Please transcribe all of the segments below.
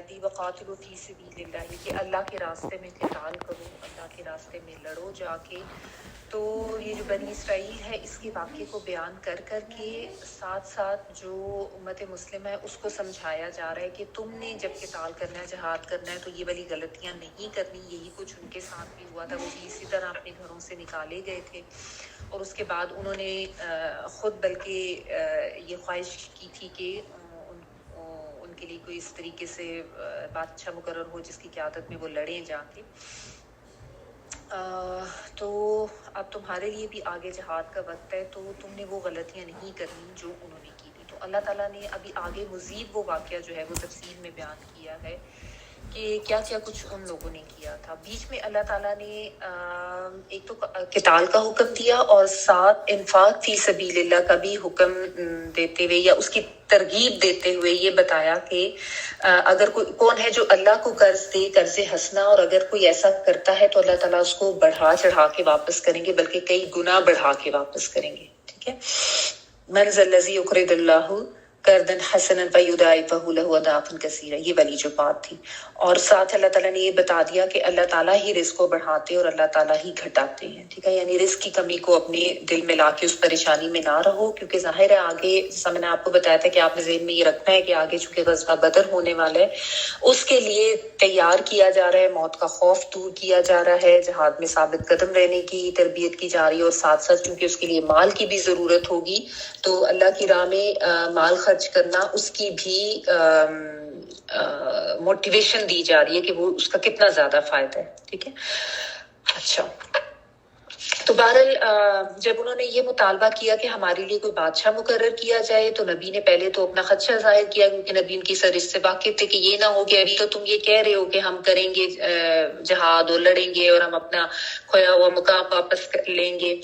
دی وقاتلوا فی سبیل اللہ، کہ اللہ کے راستے میں قتال کرو، اللہ کے راستے میں لڑو جا کے. تو یہ جو بنی اسرائیل ہے اس کے واقعے کو بیان کر کر کے ساتھ ساتھ جو امت مسلمہ ہے اس کو سمجھایا جا رہا ہے کہ تم نے جب قتال کرنا ہے، جہاد کرنا ہے، تو یہ والی غلطیاں نہیں کرنی. یہی کچھ ان کے ساتھ بھی ہوا تھا، وہ بھی اسی طرح اپنے گھروں سے نکالے گئے تھے. اور اس کے بعد انہوں نے خود بلکہ یہ خواہش کی تھی کہ ان کے لیے کوئی اس طریقے سے بادشاہ مقرر ہو جس کی قیادت میں وہ لڑیں جا کے. تو اب تمہارے لیے بھی آگے جہاد کا وقت ہے، تو تم نے وہ غلطیاں نہیں کرنی جو انہوں نے کی تھی. تو اللہ تعالیٰ نے ابھی آگے مزید وہ واقعہ جو ہے وہ تفصیل میں بیان کیا ہے کہ کیا کیا کچھ ان لوگوں نے کیا تھا. بیچ میں اللہ تعالیٰ نے ایک تو قتال کا حکم دیا اور ساتھ انفاق فی سبیل اللہ کا بھی حکم دیتے ہوئے یا اس کی ترغیب دیتے ہوئے یہ بتایا کہ اگر کوئی کون ہے جو اللہ کو قرض دے، قرض حسنہ، اور اگر کوئی ایسا کرتا ہے تو اللہ تعالیٰ اس کو بڑھا چڑھا کے واپس کریں گے، بلکہ کئی گنا بڑھا کے واپس کریں گے. ٹھیک ہے. من ذا الذی یقرض اللہ قرضا حسنا فیضاعفہ لہ اضعافا کثیرہ، یہ والی جو بات تھی. اور ساتھ اللہ تعالیٰ نے یہ بتا دیا کہ اللہ تعالیٰ ہی رزق کو بڑھاتے اور اللہ تعالیٰ ہی گھٹاتے ہیں. ٹھیک ہے. یعنی رزق کی کمی کو اپنے دل میں لا کے اس پریشانی میں نہ رہو، کیونکہ ظاہر ہے آگے جیسا میں نے آپ کو بتایا تھا کہ آپ نے ذہن میں یہ رکھنا ہے کہ آگے چونکہ غزوہ بدر ہونے والا ہے، اس کے لیے تیار کیا جا رہا ہے، موت کا خوف دور کیا جا رہا ہے، جہاد میں ثابت قدم رہنے کی تربیت کی جا رہی ہے، اور ساتھ ساتھ چونکہ اس کے لیے مال کی بھی ضرورت ہوگی تو اللہ کی راہ میں مال خرچ کرنا اس کی بھی موٹیویشن دی جا رہی ہے کہ وہ اس کا کتنا زیادہ فائدہ ہے. ٹھیک ہے. اچھا، تو بہرحال جب انہوں نے یہ مطالبہ کیا کہ ہمارے لیے کوئی بادشاہ مقرر کیا جائے تو نبی نے پہلے تو اپنا خدشہ ظاہر کیا، کیونکہ نبی ان کی سرش سے واقف تھے کہ یہ نہ ہو کہ ابھی تو تم یہ کہہ رہے ہو کہ ہم کریں گے جہاد اور لڑیں گے اور ہم اپنا کھویا ہوا مقام واپس کر لیں گے،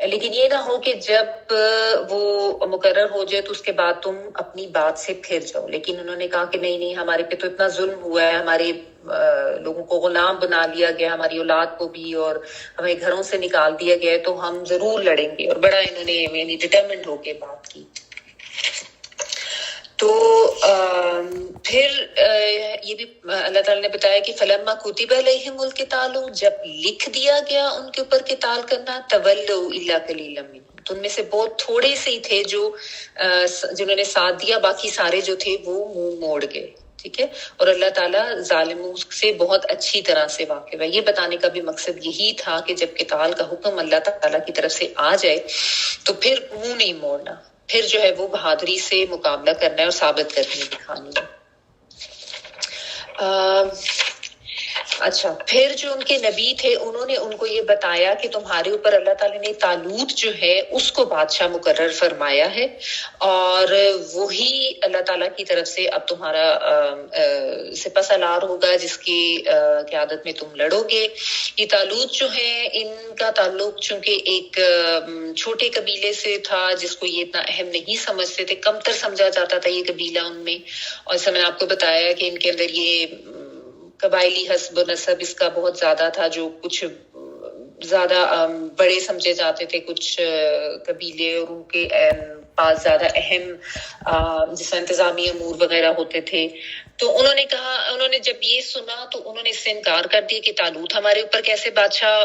لیکن یہ نہ ہو کہ جب وہ مقرر ہو جائے تو اس کے بعد تم اپنی بات سے پھر جاؤ. لیکن انہوں نے کہا کہ نہیں، ہمارے پہ تو اتنا ظلم ہوا ہے، ہمارے لوگوں کو غلام بنا لیا گیا، ہماری اولاد کو بھی، اور ہمیں گھروں سے نکال دیا گیا، تو ہم ضرور لڑیں گے. اور بڑا انہوں نے یعنی ڈٹرمنٹ ہو کے بات کی. تو پھر یہ بھی اللہ تعالیٰ نے بتایا کہ فلما کتب علیہم القتال، جب لکھ دیا گیا ان کے اوپر قتال کرنا، تولوا الا قلیلا منهم، تو ان میں سے بہت تھوڑے سے ہی تھے جو جنہوں نے ساتھ دیا، باقی سارے جو تھے وہ منہ موڑ گئے. ٹھیک ہے. اور اللہ تعالیٰ ظالموں سے بہت اچھی طرح سے واقف ہے. یہ بتانے کا بھی مقصد یہی تھا کہ جب قتال کا حکم اللہ تعالیٰ کی طرف سے آ جائے تو پھر منہ نہیں موڑنا، پھر جو ہے وہ بہادری سے مقابلہ کرنا ہے اور ثابت کرنے دکھانی ہے. اچھا، پھر جو ان کے نبی تھے انہوں نے ان کو یہ بتایا کہ تمہارے اوپر اللہ تعالیٰ نے طالوت جو ہے اس کو بادشاہ مقرر فرمایا ہے، اور وہی اللہ تعالیٰ کی طرف سے اب تمہارا سپہ سالار ہوگا جس کی قیادت میں تم لڑو گے. یہ طالوت جو ہے ان کا تعلق چونکہ ایک چھوٹے قبیلے سے تھا جس کو یہ اتنا اہم نہیں سمجھتے تھے، کمتر سمجھا جاتا تھا یہ قبیلہ ان میں. اور ایسا میں نے آپ کو بتایا کہ ان کے اندر یہ قبائلی حسب و نسب اس کا بہت زیادہ تھا، جو کچھ زیادہ بڑے سمجھے جاتے تھے کچھ قبیلے، اور ان کے پاس زیادہ اہم جیسا انتظامی امور وغیرہ ہوتے تھے. تو انہوں نے کہا، انہوں نے جب یہ سنا تو انہوں نے اس سے انکار کر دیا کہ طالوت ہمارے اوپر کیسے بادشاہ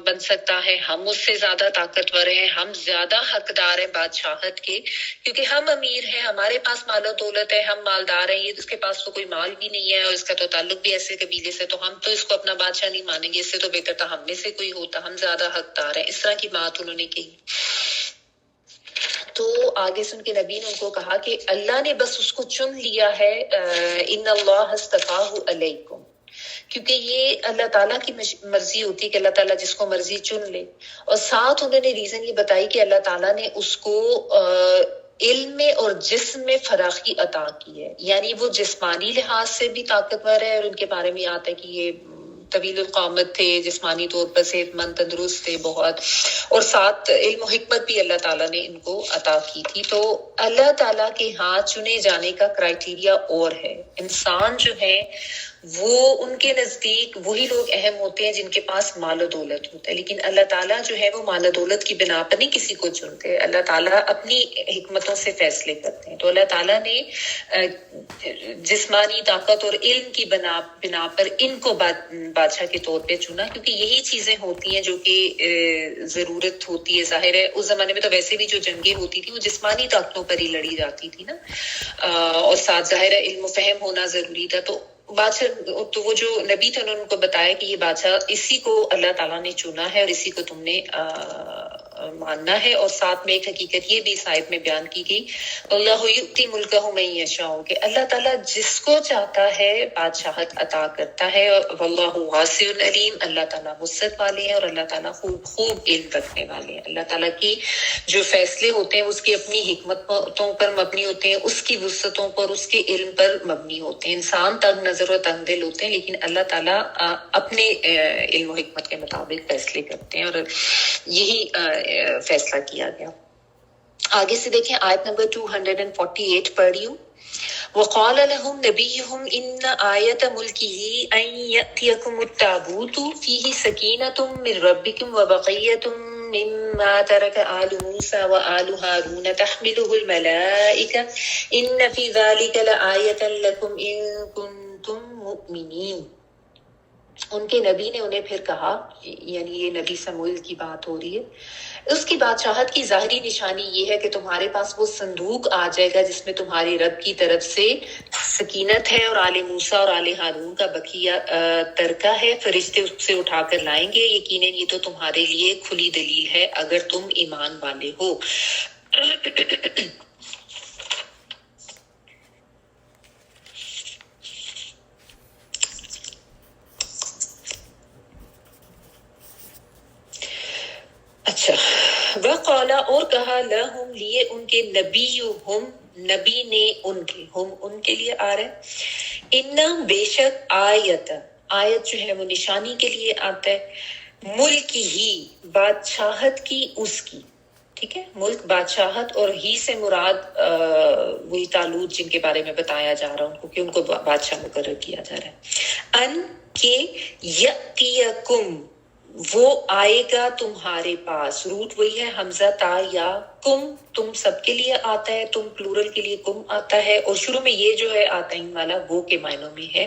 بن سکتا ہے، ہم اس سے زیادہ طاقتور ہیں، ہم زیادہ حقدار ہیں بادشاہت کے، کیونکہ ہم امیر ہیں، ہمارے پاس مال و دولت ہے، ہم مالدار ہیں، یہ اس کے پاس تو کوئی مال بھی نہیں ہے اور اس کا تو تعلق بھی ایسے قبیلے سے، تو ہم تو اس کو اپنا بادشاہ نہیں مانیں گے، اس سے تو بہتر تھا ہم میں سے کوئی ہوتا، ہم زیادہ حقدار ہیں. اس طرح کی بات انہوں نے کہی. تو آگے سے ان کے نبی نے ان کو کہا کہ اللہ نے بس اس کو چن لیا ہے، ان اللہ اصطفاہ علیکم، کیونکہ یہ اللہ تعالیٰ کی مرضی ہوتی ہے کہ اللہ تعالیٰ جس کو مرضی چن لے. اور ساتھ انہوں نے ریزن یہ بتائی کہ اللہ تعالیٰ نے اس کو علم میں اور جسم میں فراخی عطا کی ہے، یعنی وہ جسمانی لحاظ سے بھی طاقتور ہے، اور ان کے بارے میں آتا ہے کہ یہ طویل القامت تھے، جسمانی طور پر صحت مند تندرست تھے بہت، اور ساتھ علم و حکمت بھی اللہ تعالیٰ نے ان کو عطا کی تھی. تو اللہ تعالیٰ کے ہاں چنے جانے کا کرائٹیریا اور ہے. انسان جو ہے وہ ان کے نزدیک وہی لوگ اہم ہوتے ہیں جن کے پاس مال و دولت ہوتا ہے، لیکن اللہ تعالیٰ جو ہے وہ مال و دولت کی بنا پر نہیں کسی کو چنتے، اللہ تعالیٰ اپنی حکمتوں سے فیصلے کرتے ہیں۔ تو اللہ تعالیٰ نے جسمانی طاقت اور علم کی بنا پر ان کو بادشاہ کے طور پہ چنا، کیونکہ یہی چیزیں ہوتی ہیں جو کہ ضرورت ہوتی ہے۔ ظاہر ہے اس زمانے میں تو ویسے بھی جو جنگیں ہوتی تھی وہ جسمانی طاقتوں پر ہی لڑی جاتی تھی نا، اور ساتھ ظاہر ہے علم و فہم ہونا ضروری تھا۔ تو بادشاہ تو وہ جو نبی تھے انہوں نے ان کو بتایا کہ یہ بادشاہ اسی کو اللہ تعالیٰ نے چنا ہے اور اسی کو تم نے ماننا ہے۔ اور ساتھ میں ایک حقیقت یہ بھی اس آیت میں بیان کی گئی، اللہ یؤتی ملکہ من یشاء، کہ اللہ تعالیٰ جس کو چاہتا ہے بادشاہت عطا کرتا ہے، واللہ واسع علیم، اللہ تعالیٰ وسعت والے ہیں اور اللہ تعالیٰ خوب علم رکھنے والے ہیں۔ اللہ تعالیٰ کی جو فیصلے ہوتے ہیں اس کی اپنی حکمتوں پر مبنی ہوتے ہیں، اس کی وسعتوں پر، اس کے علم پر مبنی ہوتے ہیں۔ انسان تنگ نظر و تنگ دل ہوتے ہیں، لیکن اللہ تعالیٰ اپنے علم و حکمت کے مطابق فیصلے کرتے ہیں، اور یہی فیصلہ کیا گیا۔ آگے سے دیکھیں آیت نمبر 248 پڑھ رہی ہوں۔ وقال لهم نبيهم إن آية ملكه أن يأتيكم التابوت فيه سكينة من ربكم وبقية مما ترك آل موسى وآل هارون تحمله الملائكة إن في ذلك لآية لكم إن كنتم مؤمنين۔ ان کے نبی نے انہیں پھر کہا، یعنی یہ نبی سموئیل کی بات ہو رہی ہے، اس کی بادشاہت کی ظاہری نشانی یہ ہے کہ تمہارے پاس وہ صندوق آ جائے گا جس میں تمہارے رب کی طرف سے سکینت ہے، اور آل موسیٰ اور آل ہارون کا بقیہ ترکہ ہے، فرشتے اس سے اٹھا کر لائیں گے، یقیناً یہ تو تمہارے لیے کھلی دلیل ہے اگر تم ایمان والے ہو۔ اچھا، وقال، اور کہا، لہم، لیے ان کے، نبیہم، نبی نے ان کے، ہم ان کے لیے آ رہا ہے، ان بے شک، آیت، آیت جو ہے وہ نشانی کے لیے آتا ہے، ملک ہی، بادشاہت کی، اس کی، ٹھیک ہے، ملک بادشاہت، اور ہی سے مراد وہی طالوت جن کے بارے میں بتایا جا رہا ہے ان کو کہ ان کو بادشاہ مقرر کیا جا رہا ہے، ان کے، یأتیکم، وہ آئے گا تمہارے پاس، روٹ وہی ہے حمزہ تا یا، کم، تم سب کے لیے آتا ہے، تم پلورل کے لیے کم آتا ہے، اور شروع میں یہ جو ہے آتا ہی والا وہ کے معنوں میں ہے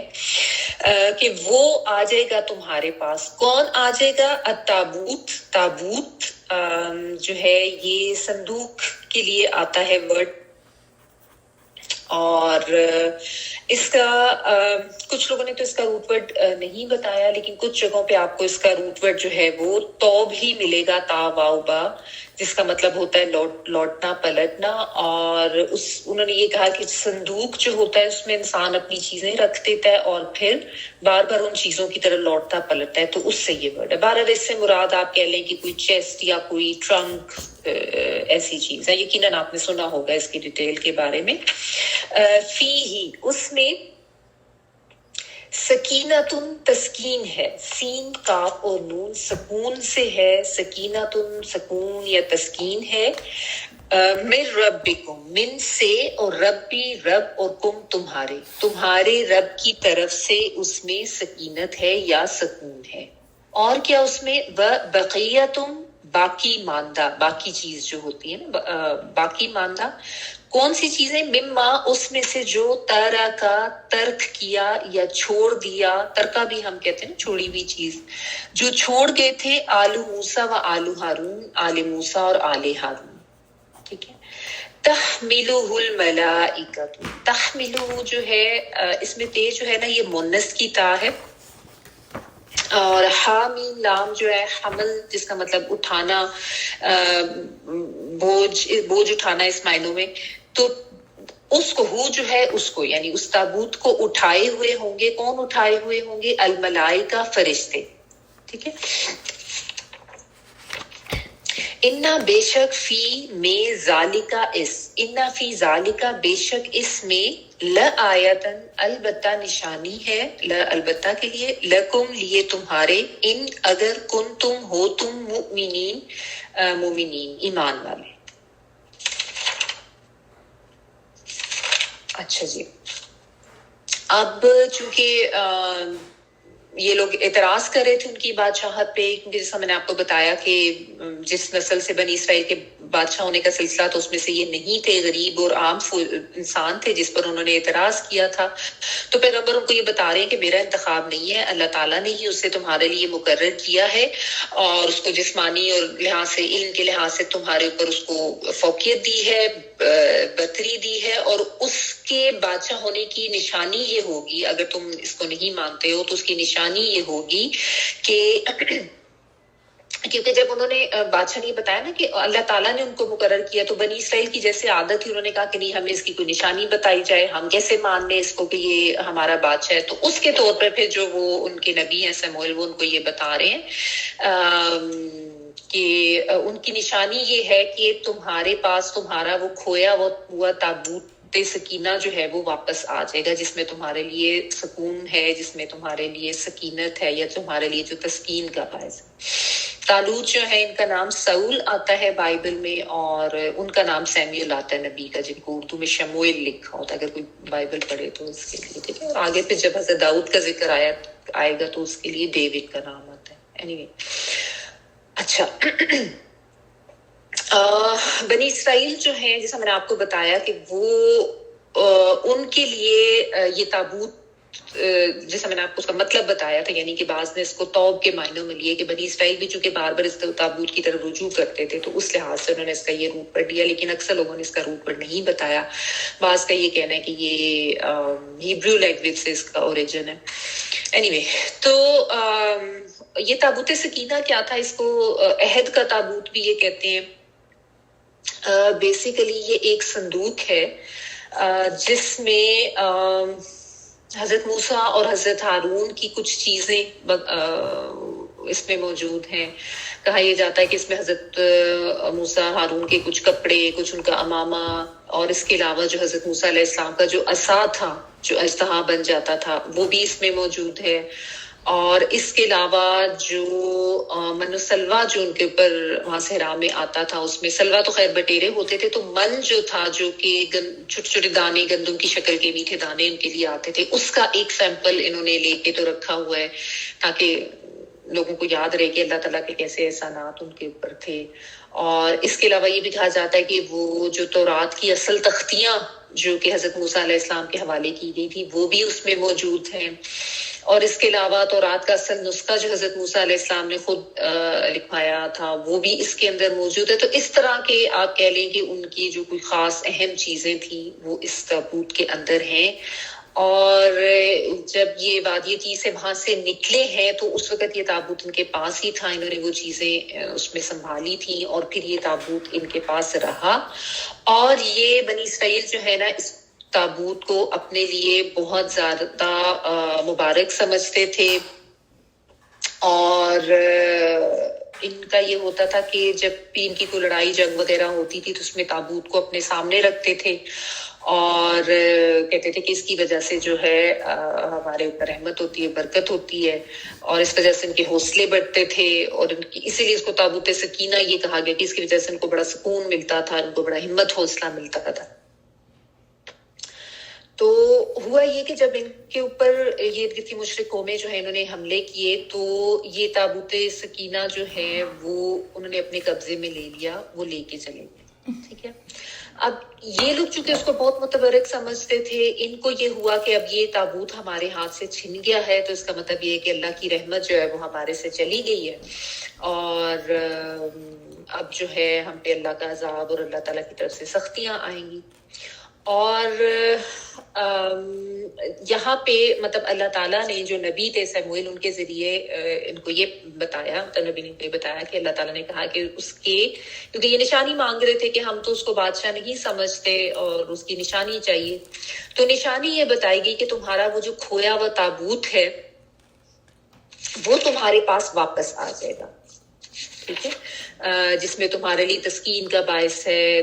کہ وہ آ جائے گا تمہارے پاس۔ کون آ جائے گا؟ التابوت، تابوت جو ہے یہ صندوق کے لیے آتا ہے ورڈ، اور اس کا کچھ لوگوں نے تو اس کا روٹ ورڈ نہیں بتایا، لیکن کچھ جگہوں پہ آپ کو اس کا روٹ ورڈ جو ہے وہ توب ہی ملے گا، تا واو با، جس کا مطلب ہوتا ہے لوٹنا، پلٹنا، اور انہوں نے یہ کہا کہ صندوق جو ہوتا ہے اس میں انسان اپنی چیزیں رکھ دیتا ہے اور پھر بار بار ان چیزوں کی طرح لوٹتا پلٹتا ہے، تو اس سے یہ ورڈ ہے۔ بہرحال اس سے مراد آپ کہہ لیں کہ کوئی چیسٹ یا کوئی ٹرنک ایسی چیز ہے، یقیناً آپ نے سنا ہوگا اس کی ڈیٹیل کے بارے میں۔ فی ہی، اس میں، سکینتن، تسکین ہے، سین، کاف اور نون، سکون سے ہے، سکینتن سکون یا تسکین ہے، من ربکم، من سے، اور ربی رب، اور کم تمہارے رب کی طرف سے اس میں سکینت ہے یا سکون ہے۔ اور کیا اس میں؟ بقیتم، باقی ماندہ، باقی چیز جو ہوتی ہے نا، باقی ماندہ، کون سی چیزیں؟ مما، اس میں سے جو، ترکا، ترک کیا یا چھوڑ دیا، ترکا بھی ہم کہتے ہیں نا چھوڑی ہوئی چیز، جو چھوڑ گئے تھے، آل موسیٰ و آل ہارون، آل موسیٰ اور آل ہارون، ٹھیک ہے۔ تحملہ الملائکۃ، تحملہ جو ہے اس میں تے جو ہے نا یہ مونس کی تا ہے، اور حامیم لام جو ہے حمل، جس کا مطلب اٹھانا، بوجھ اٹھانا اس معنوں میں، تو اس کو، ہو جو ہے اس کو، یعنی اس تابوت کو اٹھائے ہوئے ہوں گے، کون اٹھائے ہوئے ہوں گے؟ الملائکہ، فرشتے، ٹھیک ہے۔ انا، بے شک، فی میں، ذالکا، اس، انا فی ذالکا، بے شک اس میں، لآیتن، البتہ نشانی ہے، البتہ کے لیے، لکم، لیے تمہارے، ان، اگر، کنتم، ہو تم، مؤمنین، مومنین، ایمان والے۔ اچھا جی، اب چونکہ یہ لوگ اعتراض کر رہے تھے ان کی بادشاہت پہ، کیونکہ جیسا میں نے آپ کو بتایا کہ جس نسل سے بنی اسرائیل کے بادشاہ ہونے کا سلسلہ تو اس میں سے یہ نہیں تھے، غریب اور عام انسان تھے جس پر انہوں نے اعتراض کیا تھا. تو پیغمبر ان کو یہ بتا رہے ہیں کہ میرا انتخاب نہیں ہے، اللہ تعالیٰ نے ہی اسے تمہارے لیے مقرر کیا ہے، اور اس کو جسمانی اور لحاظ سے، علم کے لحاظ سے تمہارے اوپر اس کو فوقیت دی ہے، برتری دی ہے، اور اس کے بادشاہ ہونے کی نشانی یہ ہوگی، اگر تم اس کو نہیں مانتے ہو تو اس کی نشانی یہ ہوگی کہ کیونکہ جب انہوں نے بادشاہ نے یہ بتایا نا کہ اللہ تعالیٰ نے ان کو مقرر کیا، تو بنی اسرائیل کی جیسے عادت تھی، انہوں نے کہا کہ نہیں، ہمیں اس کی کوئی نشانی بتائی جائے، ہم کیسے مان لیں اس کو کہ یہ ہمارا بادشاہ ہے. تو اس کے طور پر پھر جو وہ ان کے نبی ہیں سموئیل، وہ ان کو یہ بتا رہے ہیں کہ ان کی نشانی یہ ہے کہ تمہارے پاس تمہارا وہ کھویا ہوا تابوت سکینہ جو ہے وہ واپس آ جائے گا، جس میں تمہارے لیے سکون ہے، جس میں تمہارے لیے سکینت ہے، یا تمہارے لیے جو تسکین کا باعث ہے. طالوت جو ہے، ان کا نام ساؤل آتا ہے بائبل میں، اور ان کا نام سیمیول آتا ہے نبی کا، جن کو اردو میں شموئیل لکھا ہوتا ہے، اگر کوئی بائبل پڑھے تو اس کے لیے. ٹھیک ہے. اور آگے پھر جب حضرت داؤد کا ذکر آئے گا تو اس کے لیے ڈیوڈ کا نام آتا ہے. anyway. اچھا، بنی اسرائیل جو ہیں، جیسا میں نے آپ کو بتایا کہ وہ ان کے لیے یہ تابوت، جیسا میں نے آپ کو اس کا مطلب بتایا تھا، یعنی کہ بعض نے اس کو توب کے معنوں میں لیے کہ بنی اسرائیل بھی چونکہ بار بار اس تابوت کی طرف رجوع کرتے تھے تو اس لحاظ سے انہوں نے اس کا یہ روٹ پڑھ لیا، لیکن اکثر لوگوں نے اس کا روٹ پڑھ نہیں بتایا. بعض کا یہ کہنا ہے کہ یہ ہیبریو لینگویج سے اس کا اوریجن ہے. اینی تو یہ تابوت سکینہ کیا تھا؟ اس کو عہد کا تابوت بھی یہ کہتے ہیں. بیسیکلی یہ ایک صندوق ہے جس میں حضرت موسیٰ اور حضرت ہارون کی کچھ چیزیں اس میں موجود ہیں. کہا یہ جاتا ہے کہ اس میں حضرت موسیٰ ہارون کے کچھ کپڑے، کچھ ان کا عمامہ، اور اس کے علاوہ جو حضرت موسیٰ علیہ السلام کا جو عصا تھا، جو اژدہا بن جاتا تھا، وہ بھی اس میں موجود ہے. اور اس کے علاوہ جو من و سلوا جو ان کے اوپر وہاں صحرا میں آتا تھا، اس میں سلوا تو خیر بٹیرے ہوتے تھے، تو من جو تھا، جو کہ چھوٹے چھوٹے دانے، گندم کی شکل کے میٹھے دانے ان کے لیے آتے تھے، اس کا ایک سیمپل انہوں نے لے کے تو رکھا ہوا ہے تاکہ لوگوں کو یاد رہے کہ اللہ تعالیٰ کے کیسے احسانات ان کے اوپر تھے. اور اس کے علاوہ یہ بھی کہا جاتا ہے کہ وہ جو تورات کی اصل تختیاں جو کہ حضرت موسیٰ علیہ السلام کے حوالے کی گئی تھی، وہ بھی اس میں موجود ہیں. اور اس کے علاوہ تورات کا اصل نسخہ جو حضرت موسیٰ علیہ السلام نے خود لکھوایا تھا، وہ بھی اس کے اندر موجود ہے. تو اس طرح کے آپ کہہ لیں کہ ان کی جو کوئی خاص اہم چیزیں تھیں وہ اس تابوت کے اندر ہیں. اور جب یہ وادی تھی سے وہاں سے نکلے ہیں تو اس وقت یہ تابوت ان کے پاس ہی تھا، انہوں نے وہ چیزیں اس میں سنبھالی تھیں، اور پھر یہ تابوت ان کے پاس رہا. اور یہ بنی اسرائیل جو ہے نا، اس تابوت کو اپنے لیے بہت زیادہ مبارک سمجھتے تھے. اور ان کا یہ ہوتا تھا کہ جب بھی ان کی کوئی لڑائی جنگ وغیرہ ہوتی تھی تو اس میں تابوت کو اپنے سامنے رکھتے تھے، اور کہتے تھے کہ اس کی وجہ سے جو ہے ہمارے اوپر رحمت ہوتی ہے، برکت ہوتی ہے، اور اس وجہ سے ان کے حوصلے بڑھتے تھے. اور ان کی اسی لیے اس کو تابوت سکینہ یہ کہا گیا کہ اس کی وجہ سے ان کو بڑا سکون ملتا تھا، ان کو بڑا ہمت حوصلہ ملتا تھا. تو ہوا یہ کہ جب ان کے اوپر یہ کسی مشرک قومیں جو ہے انہوں نے حملے کیے، تو یہ تابوت سکینہ جو ہے وہ انہوں نے اپنے قبضے میں لے لیا، وہ لے کے چلے گئے. ٹھیک ہے. اب یہ لوگ چونکہ اس کو بہت متبرک سمجھتے تھے، ان کو یہ ہوا کہ اب یہ تابوت ہمارے ہاتھ سے چھن گیا ہے تو اس کا مطلب یہ ہے کہ اللہ کی رحمت جو ہے وہ ہمارے سے چلی گئی ہے، اور اب جو ہے ہم پہ اللہ کا عذاب اور اللہ تعالیٰ کی طرف سے سختیاں آئیں گی. اور یہاں پہ مطلب اللہ تعالیٰ نے جو نبی تھے سموئیل، ان کے ذریعے ان کو یہ بتایا، تو نبی نے یہ بتایا کہ اللہ تعالیٰ نے کہا کہ اس کے، کیونکہ یہ نشانی مانگ رہے تھے کہ ہم تو اس کو بادشاہ نہیں سمجھتے اور اس کی نشانی چاہیے، تو نشانی یہ بتائی گئی کہ تمہارا وہ جو کھویا ہوا تابوت ہے وہ تمہارے پاس واپس آ جائے گا. ٹھیک ہے. جس میں تمہارے لیے تسکین کا باعث ہے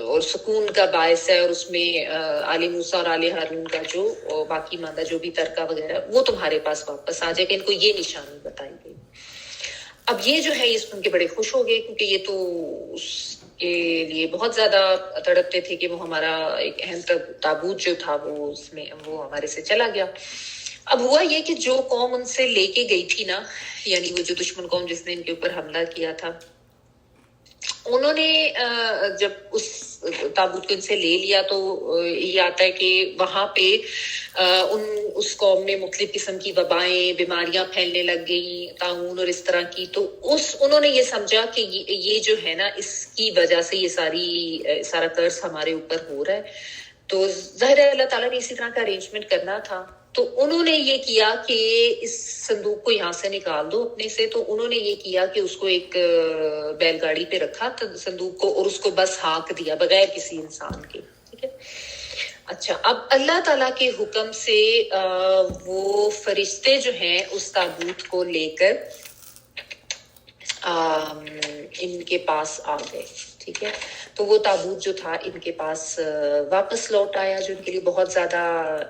اور سکون کا باعث ہے، اور اس میں آل موسیٰ اور آل ہارون کا جو باقی ماندہ جو بھی ترکہ وغیرہ وہ تمہارے پاس واپس آ جائے گا. ان کو یہ نشانی بتائی گئی. اب یہ جو ہے اس ان کے بڑے خوش ہو گئے، کیونکہ یہ تو کے لیے بہت زیادہ تڑپتے تھے کہ وہ ہمارا ایک اہم تابوت جو تھا وہ ہمارے سے چلا گیا. اب ہوا یہ کہ جو قوم ان سے لے کے گئی تھی نا، یعنی وہ جو دشمن قوم جس نے ان کے اوپر حملہ کیا تھا، انہوں نے جب اس تابوت کو ان سے لے لیا تو یہ آتا ہے کہ وہاں پہ اس قوم میں مختلف قسم کی وبائیں، بیماریاں پھیلنے لگ گئیں، طاعون اور اس طرح کی. تو انہوں نے یہ سمجھا کہ یہ جو ہے نا، اس کی وجہ سے یہ سارا قرض ہمارے اوپر ہو رہا ہے. تو ظاہر ہے اللہ تعالیٰ نے اسی طرح کا ارینجمنٹ کرنا تھا. تو انہوں نے یہ کیا کہ اس صندوق کو یہاں سے نکال دو اپنے سے. تو انہوں نے یہ کیا کہ اس کو ایک بیل گاڑی پہ رکھا صندوق کو، اور اس کو بس ہانک دیا بغیر کسی انسان کے. ٹھیک ہے. اچھا، اب اللہ تعالیٰ کے حکم سے وہ فرشتے جو ہیں اس تابوت کو لے کر ان کے پاس آ گئے. ٹھیک ہے. تو وہ تابوت جو تھا ان کے پاس واپس لوٹ آیا، جو ان کے لیے بہت زیادہ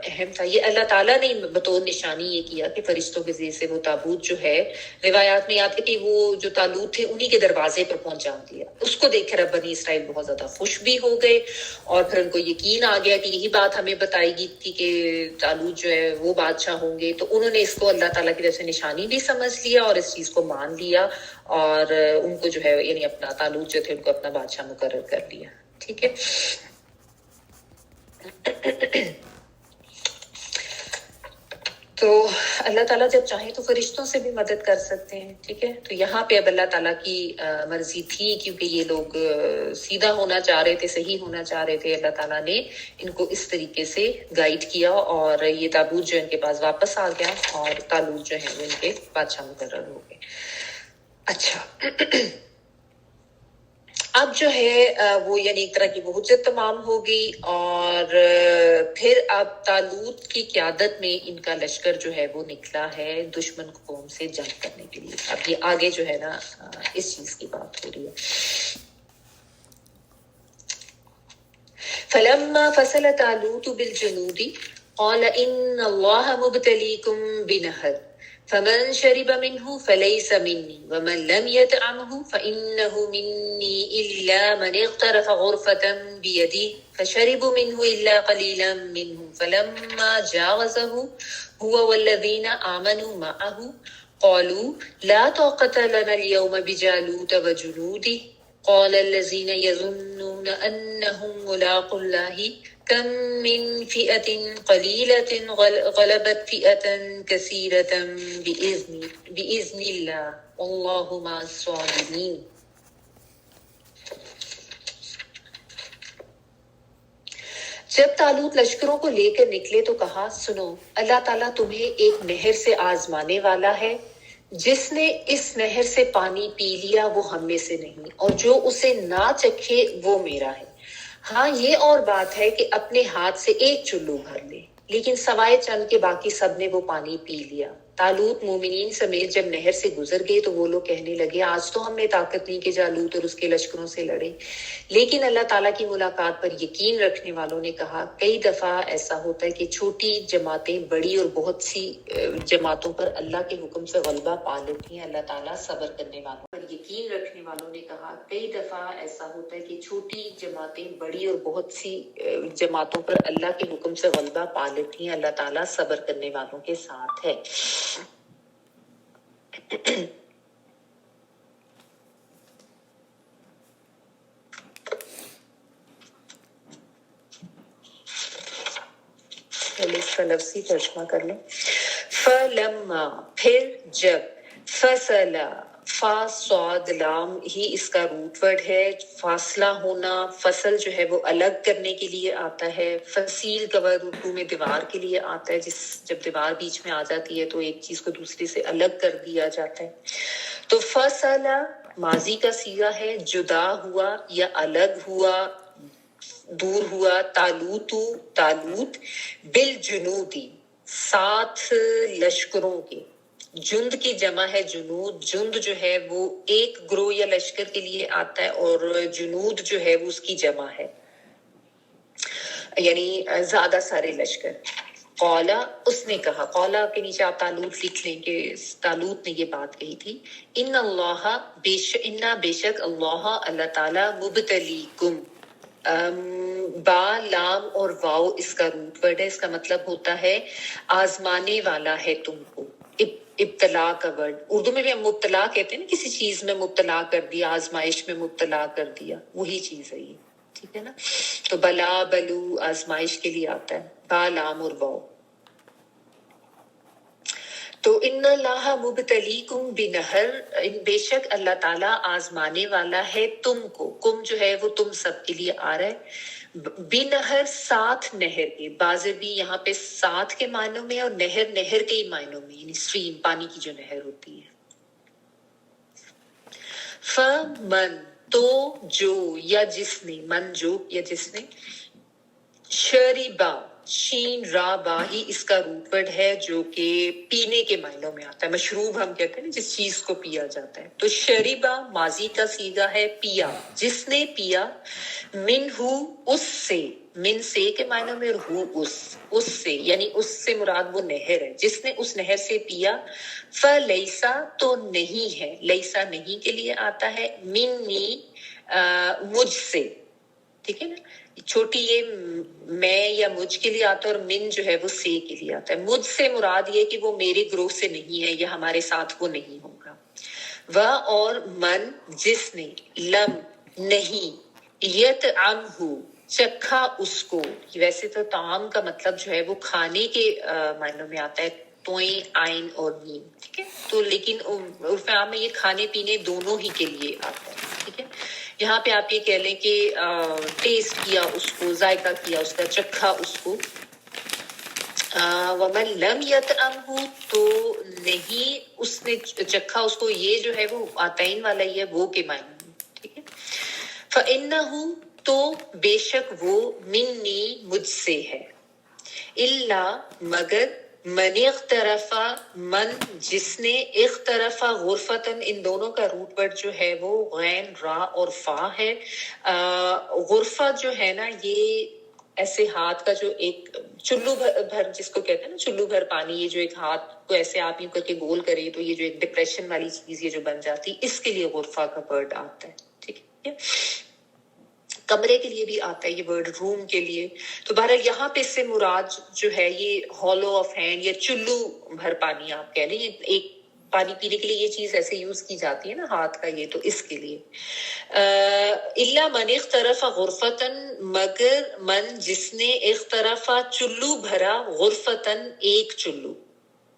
اہم تھا. یہ اللہ تعالیٰ نے بطور نشانی یہ کیا کہ فرشتوں کے ذریعے سے وہ تابوت جو ہے، روایات میں آتا ہے کہ وہ جو تالوت تھے انہی کے دروازے پر پہنچا دیا. اس کو دیکھ کر اب بنی اسرائیل بہت زیادہ خوش بھی ہو گئے، اور پھر ان کو یقین آ گیا کہ یہی بات ہمیں بتائی گئی تھی کہ تالوت جو ہے وہ بادشاہ ہوں گے. تو انہوں نے اس کو اللہ تعالیٰ کی طرف سے نشانی بھی سمجھ لیا اور اس چیز کو مان لیا، اور ان کو جو ہے یعنی اپنا تالوت جو تھے ان کو اپنا بادشاہ مقرر کر لیا. ٹھیک ہے. تو اللہ تعالیٰ جب چاہیں تو فرشتوں سے بھی مدد کر سکتے ہیں. ٹھیک ہے. تو یہاں پہ اب اللہ تعالیٰ کی مرضی تھی، کیونکہ یہ لوگ سیدھا ہونا چاہ رہے تھے، صحیح ہونا چاہ رہے تھے. اللہ تعالیٰ نے ان کو اس طریقے سے گائیڈ کیا، اور یہ تابوت جو ان کے پاس واپس آ گیا، اور تالوت جو ہے وہ ان کے بادشاہ مقرر ہو گئے. اچھا، اب جو ہے وہ یعنی ایک طرح کی وہ حجت تمام ہو گئی، اور پھر اب تالوت کی قیادت میں ان کا لشکر جو ہے وہ نکلا ہے دشمن قوم سے جنگ کرنے کے لیے. اب یہ آگے جو ہے نا اس چیز کی بات ہو رہی ہے. فلما فصل طالوت بالجنود قال ان الله مبتليكم بنهر فمن شرب منه فليس مني ومن لم يطعمه فإنه مني إلا من اغترف غرفة بيده فشربوا منه إلا قليلا منهم فلما جاوزه هو والذين آمنوا معه قالوا لا طاقة لنا اليوم بجالوت وجنوده قال الذين يظنون أنهم ملاقو الله كم من فئة قليلة غلبت فئة كثيرة بإذن الله والله مع الصابرين. جب طالوت لشکروں کو لے کر نکلے تو کہا، سنو، اللہ تعالیٰ تمہیں ایک نہر سے آزمانے والا ہے. جس نے اس نہر سے پانی پی لیا وہ ہم میں سے نہیں، اور جو اسے نہ چکھے وہ میرا ہے. ہاں، یہ اور بات ہے کہ اپنے ہاتھ سے ایک چلو بھر لے، لیکن سوائے چند کے باقی سب نے وہ پانی پی لیا. طالوت مومنین سمیت جب نہر سے گزر گئے تو وہ لوگ کہنے لگے، آج تو ہم نے طاقت نہیں کہ جالوت اور اس کے لشکروں سے لڑے. لیکن اللہ تعالیٰ کی ملاقات پر یقین رکھنے والوں نے کہا، کئی دفعہ ایسا ہوتا ہے کہ چھوٹی جماعتیں بڑی اور بہت سی جماعتوں پر اللہ کے حکم سے غلبہ پا لیتی ہیں. اللہ تعالیٰ صبر کرنے والوں پر یقین رکھنے والوں نے کہا، کئی دفعہ ایسا ہوتا ہے کہ چھوٹی جماعتیں بڑی اور بہت سی جماعتوں پر اللہ کے حکم سے غلبہ پا لیتی ہیں. اللہ تعالیٰ صبر کرنے والوں کے ساتھ ہے. اس کا لفظی ترجمہ کر لیں. فلما، پھر جب، فصل، فا صاد لام ہی اس کا روٹ ورڈ ہے. فاصلہ ہونا، فصل جو ہے وہ الگ کرنے کے لیے آتا ہے. فصیل کا ورڈ اردو میں دیوار کے لیے آتا ہے، جب دیوار بیچ میں آ جاتی ہے تو ایک چیز کو دوسری سے الگ کر دیا جاتا ہے. تو فصل ماضی کا صیغہ ہے، جدا ہوا یا الگ ہوا، دور ہوا. تالوت بالجنودی، ساتھ لشکروں کے. جند کی جمع ہے جنود. جند جو ہے وہ ایک گروہ یا لشکر کے لیے آتا ہے، اور جنود جو ہے وہ اس کی جمع ہے، یعنی زیادہ سارے لشکر. قولا اس نے کہا، قولا کے نیچے آپ تعلق لکھ لیں کہ تعلق نے یہ بات کہی تھی، ان اللہ بے شک اللہ اللہ تعالی مبتلیکم، با لام اور واؤ اس کا روٹ ورڈ ہے، اس کا مطلب ہوتا ہے آزمانے والا ہے تم کو، ابتلا کا ورڈ اردو میں بھی ہم مبتلا کہتے ہیں نا، کسی چیز میں مبتلا کر دیا، آزمائش میں مبتلا کر دیا، وہی چیز ہے یہ، ٹھیک ہے نا. تو بلا بلو آزمائش کے لیے آتا ہے، با لام اور واؤ. تو ان اللہ مبتلیکم بنہر، بے شک اللہ تعالیٰ آزمانے والا ہے تم کو، کم جو ہے وہ تم سب کے لیے آ رہا ہے، بنہر ساتھ نہر کے، بازر بھی یہاں پہ ساتھ کے معنوں میں اور نہر نہر کے ہی معنوں میں، یعنی اسٹریم پانی کی جو نہر ہوتی ہے. فمن تو جو یا جس نے، من جو یا جس نے، شریبا شین را با ہی اس کا روٹ ورڈ ہے جو کہ پینے کے معنوں میں آتا ہے، مشروب ہم کہتے ہیں نا جس چیز کو پیا جاتا ہے. تو شریبا ماضی کا صیغہ ہے پیا، جس نے پیا، من ہو اس سے، من سے کے معنوں میں، اور ہو اس سے، یعنی اس سے مراد وہ نہر ہے، جس نے اس نہر سے پیا. فلیسا تو نہیں ہے، لیسا نہیں کے لیے آتا ہے، منی مجھ سے، ٹھیک ہے نا، چھوٹی یہ میں یا مجھ کے لیے آتا ہے، اور من جو ہے وہ سے کے لیے آتا ہے. مجھ سے مراد یہ کہ وہ میرے گروہ سے نہیں ہے یا ہمارے ساتھ وہ نہیں ہوگا. وہ اور من جس نے، لم نہیں، یطعمہ چکھا اس کو، ویسے تو طعام کا مطلب جو ہے وہ کھانے کے معنوں میں آتا ہے، توئیں آئین اور نیم، ٹھیک ہے، تو لیکن عرف عام میں یہ کھانے پینے دونوں ہی کے لیے آتا ہے، ٹھیک ہے. یہاں پہ آپ یہ کہہ لیں کہ ٹیسٹ کیا اس کو، ذائقہ کیا اس کا، چکھا اس کو. ومن لم یطعمہ تو نہیں اس نے چکھا اس کو، یہ جو ہے وہ آتین والا ہی ہے، وہ کے معنی میں، ٹھیک ہے. فإنہ تو بے شک وہ، منی مجھ سے ہے، الا مگر، من اغترفا من جس نے، اغترفا غرفتن، ان دونوں کا روٹ ورڈ جو ہے وہ غین را اور فا ہے. غرفہ جو ہے نا یہ ایسے ہاتھ کا جو ایک چلو بھر جس کو کہتے ہیں نا، چلو بھر پانی، یہ جو ایک ہاتھ کو ایسے آپ یوں کر کے گول کرے تو یہ جو ایک ڈپریشن والی چیز یہ جو بن جاتی، اس کے لیے غرفہ کا ورڈ آتا ہے، ٹھیک ہے. کمرے کے لیے بھی آتا ہے یہ ورڈ، روم کے لیے. تو بہرحال یہاں پہ اس سے مراد جو ہے یہ ہالو آف ہینڈ یا چلو بھر پانی آپ کہہ لیں، ایک پانی پینے کے لیے یہ چیز ایسے یوز کی جاتی ہے نا ہاتھ کا، یہ تو اس کے لیے. الا من اغترف غرفتن مگر من جس نے، اغترفا چلو بھرا، غرفتن ایک چلو،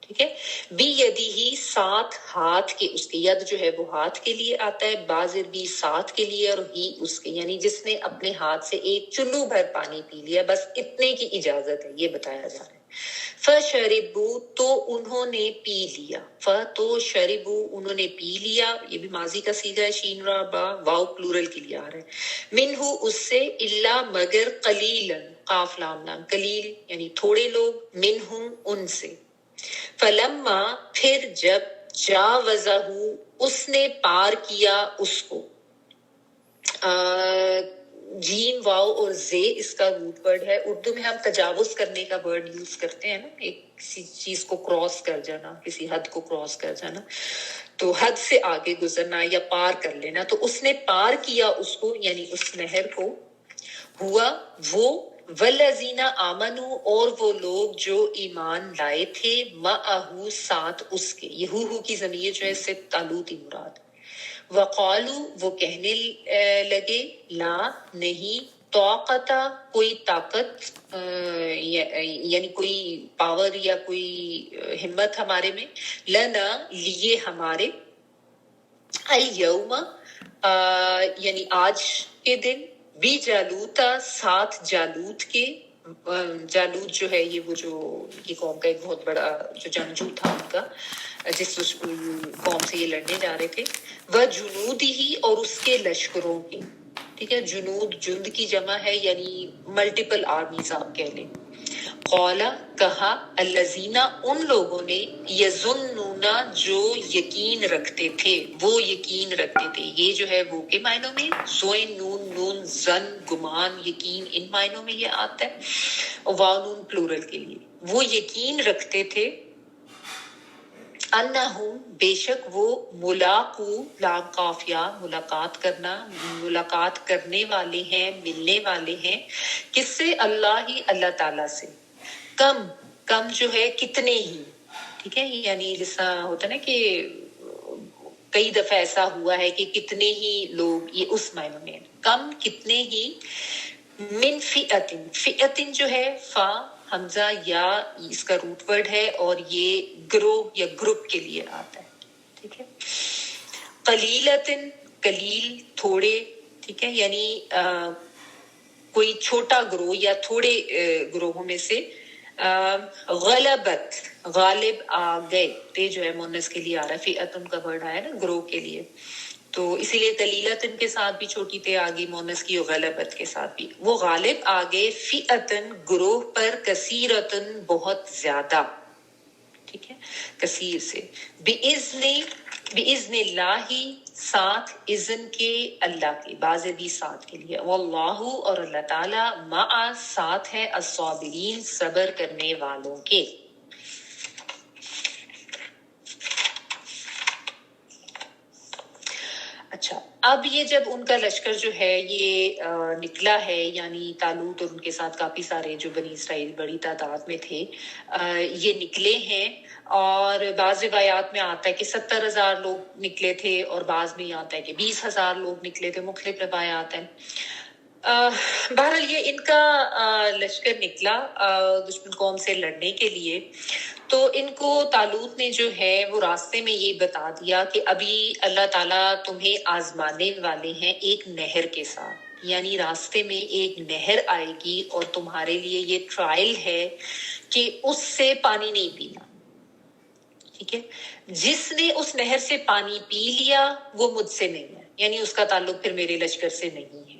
ٹھیک ہے. بی یدی ہی ساتھ ہاتھ کے، اس کے ید جو ہے وہ ہاتھ کے لیے آتا ہے، بازر بھی ساتھ کے لیے، اور ہی اس کے، یعنی جس نے اپنے ہاتھ سے ایک چلو بھر پانی پی لیا، بس اتنے کی اجازت ہے، یہ بتایا جا رہا ہے. فشربوا تو انہوں نے پی لیا، تو شربوا انہوں نے پی لیا، یہ بھی ماضی کا صیغہ ہے، شین را با واو پلورل کے لیے آ رہا ہے. منہ اس سے، الا مگر، قلیلا قاف لام لام، قلیل یعنی تھوڑے لوگ، منہم ان سے. فلما پھر جب، جاوزہ اس نے پار کیا اس کو، جیم واو اور زے اس کا روٹ ورڈ ہے. اردو میں ہم تجاوز کرنے کا ورڈ یوز کرتے ہیں نا، ایک کسی چیز کو کراس کر جانا، کسی حد کو کراس کر جانا، تو حد سے آگے گزرنا یا پار کر لینا. تو اس نے پار کیا اس کو، یعنی اس نہر کو. ہوا وہ، والذین آمنوا اور وہ لوگ جو ایمان لائے تھے، معہو ساتھ اس کے، یہ ہو کی ضمیر جو ہے اس سے تعلق مراد. وقالو وہ کہنے لگے، لا نہیں، طاقت کوئی طاقت یعنی کوئی پاور یا کوئی ہمت ہمارے میں، لنا لیے ہمارے، الیوم یعنی آج کے دن، بی جالوتا ساتھ جالوت کے. جالوت جو ہے یہ وہ جو یہ قوم کا ایک بہت بڑا جو جنگجو تھا ان کا، جس قوم سے یہ لڑنے جا رہے تھے. وہ جنود ہی اور اس کے لشکروں کی، ٹھیک ہے، جنود جند کی جمع ہے، یعنی ملٹیپل آرمیز آپ کہہ لیں. قولا کہا، الذین ان لوگوں نے، یظنون جو یقین رکھتے تھے، وہ یقین رکھتے تھے، یہ جو ہے وہ کے معنوں میں، زوین نون زن گمان یقین، ان معنوں میں یہ آتا ہے، واو نون پلورل کے لیے. وہ یقین رکھتے تھے انہم بیشک وہ ملاقو لام قافیہ ملاقات کرنا ملاقات کرنے والے ہیں ملنے والے ہیں کس سے اللہ تعالیٰ سے کم کم جو ہے کتنے ہی ٹھیک ہے یعنی جیسا ہوتا ہے نا کہ کئی دفعہ ایسا ہوا ہے کہ کتنے ہی لوگ یہ اس معنی میں کم کتنے ہی من فئتن فئتن جو ہے فا حمزہ یا اس کا روٹ ورڈ ہے اور یہ گروہ یا گروپ کے لیے آتا ہے ٹھیک ہے قلیلتن قلیل تھوڑے ٹھیک ہے یعنی کوئی چھوٹا گروہ یا تھوڑے گروہوں میں سے غلبت غالب آ گئے تے جو ہے مونس کے لیے آ رہا ہے فئتن کا ورڈ آیا نا گروہ کے لیے تو اسی لیے قلیلتن کے ساتھ بھی چھوٹی تے آگی مونس کی اور غلبت کے ساتھ بھی وہ غالب آگے فئتن گروہ پر کثیرتن بہت زیادہ ٹھیک ہے کثیر سے بِإِذْنِ اللَّهِ ساتھ اذن کے اللہ کے باز بھی ساتھ کے لیے واللہ اور اللہ تعالی مع ساتھ ہے الصابرین صبر کرنے والوں کے اچھا اب یہ جب ان کا لشکر جو ہے یہ نکلا ہے یعنی طالوت اور ان کے ساتھ کافی سارے جو بنی اسرائیل بڑی تعداد میں تھے یہ نکلے ہیں اور بعض روایات میں آتا ہے کہ 70,000 لوگ نکلے تھے اور بعض میں آتا ہے کہ 20,000 لوگ نکلے تھے مختلف روایات ہیں بہرحال یہ ان کا لشکر نکلا دشمن قوم سے لڑنے کے لیے تو ان کو طالوت نے جو ہے وہ راستے میں یہ بتا دیا کہ ابھی اللہ تعالیٰ تمہیں آزمانے والے ہیں ایک نہر کے ساتھ یعنی راستے میں ایک نہر آئے گی اور تمہارے لیے یہ ٹرائل ہے کہ اس سے پانی نہیں پینا ٹھیک ہے جس نے اس نہر سے پانی پی لیا وہ مجھ سے نہیں ہے یعنی اس کا تعلق پھر میرے لشکر سے نہیں ہے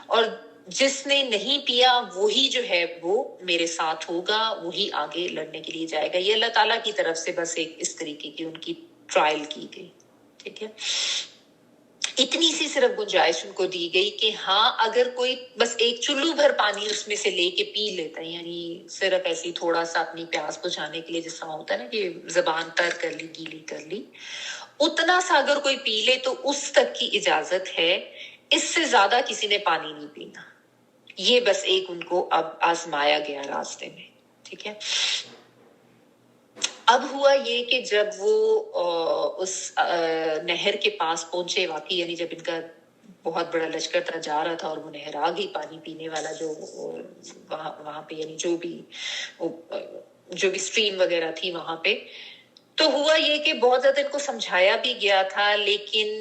اور جس نے نہیں پیا وہی جو ہے وہ میرے ساتھ ہوگا وہی آگے لڑنے کے لیے جائے گا یہ اللہ تعالیٰ کی طرف سے بس ایک اس طریقے کی ان کی ٹرائل کی گئی ٹھیک ہے اتنی سی صرف گنجائش ان کو دی گئی کہ ہاں اگر کوئی بس ایک چلو بھر پانی اس میں سے لے کے پی لیتا ہے یعنی صرف ایسی تھوڑا سا اپنی پیاس بجھانے کے لیے جیسا ہوتا ہے نا کہ زبان تر کر لی گیلی کر لی اتنا سا اگر کوئی پی لے تو اس تک کی اجازت ہے اس سے زیادہ کسی نے پانی نہیں پینا یہ بس ایک ان کو اب آزمایا گیا راستے میں ٹھیک ہے اب ہوا یہ کہ جب وہ اس نہر کے پاس پہنچے واقعی یعنی جب ان کا بہت بڑا لشکر تھا جا رہا تھا اور وہ نہر آ گئی پانی پینے والا جو وہاں پہ یعنی جو بھی اسٹریم وغیرہ تھی وہاں پہ تو ہوا یہ کہ بہت زیادہ ان کو سمجھایا بھی گیا تھا لیکن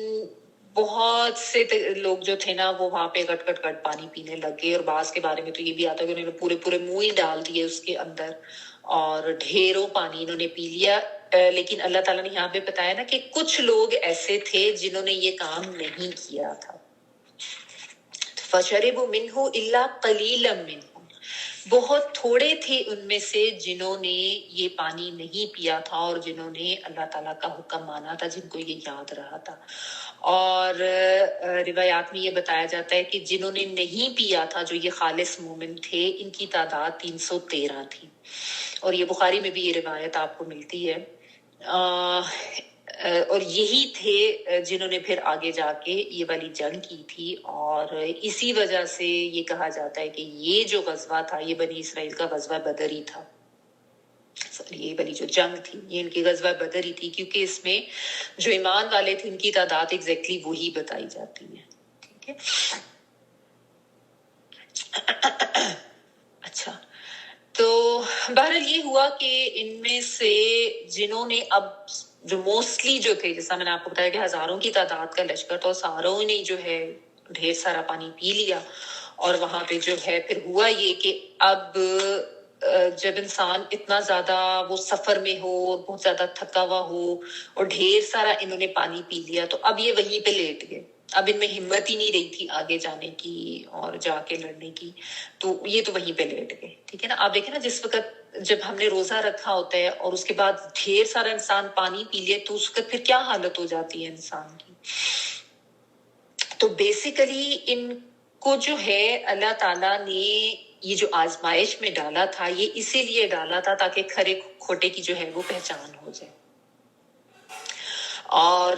بہت سے لوگ جو تھے نا وہ وہاں پہ گٹ گٹ گٹ پانی پینے لگ گئے اور بعض کے بارے میں تو یہ بھی آتا ہے کہ انہوں نے پورے منہ ہی ڈال دیے اس کے اندر اور ڈھیروں پانی انہوں نے پی لیا لیکن اللہ تعالیٰ نے یہاں پہ بتایا نا کہ کچھ لوگ ایسے تھے جنہوں نے یہ کام نہیں کیا تھا فَشَرِبُوا مِنْهُ إِلَّا قَلِيلًا مِنْهُ بہت تھوڑے تھے ان میں سے جنہوں نے یہ پانی نہیں پیا تھا اور جنہوں نے اللہ تعالیٰ کا حکم مانا تھا جن کو یہ یاد رہا تھا اور روایات میں یہ بتایا جاتا ہے کہ جنہوں نے نہیں پیا تھا جو یہ خالص مومن تھے ان کی تعداد 313 تھی اور یہ بخاری میں بھی یہ روایت آپ کو ملتی ہے اور یہی تھے جنہوں نے پھر آگے جا کے یہ والی جنگ کی تھی اور اسی وجہ سے یہ کہا جاتا ہے کہ یہ جو غزوہ تھا یہ بنی اسرائیل کا غزوہ بدر ہی تھا یہ والی جو جنگ تھی یہ ان کی غزوہ بدر ہی تھی کیونکہ اس میں جو ایمان والے تھے ان کی تعداد ایگزیکٹلی وہی بتائی جاتی ہے ٹھیک ہے اچھا تو بہرحال یہ ہوا کہ ان میں سے جنہوں نے اب جو موسٹلی جو تھے جیسا میں نے آپ کو بتایا کہ ہزاروں کی تعداد کا لشکر تو ساروں نے جو ہے ڈھیر سارا پانی پی لیا اور وہاں پہ جو ہے پھر ہوا یہ کہ اب جب انسان اتنا زیادہ وہ سفر میں ہو بہت زیادہ تھکا ہوا ہو اور ڈھیر سارا انہوں نے پانی پی لیا تو اب یہ وہیں پہ لیٹ گئے اب ان میں ہمت ہی نہیں رہی تھی آگے جانے کی اور جا کے لڑنے کی تو یہ تو وہیں پہ لیٹ گئے ٹھیک ہے نا آپ دیکھیں نا جس وقت جب ہم نے روزہ رکھا ہوتا ہے اور اس کے بعد ڈھیر سارا انسان پانی پی لے تو اس وقت پھر کیا حالت ہو جاتی ہے انسان کی تو بیسیکلی ان کو جو ہے اللہ تعالیٰ نے یہ جو آزمائش میں ڈالا تھا یہ اسی لیے ڈالا تھا تاکہ کھرے کھوٹے کی جو ہے وہ پہچان ہو جائے. اور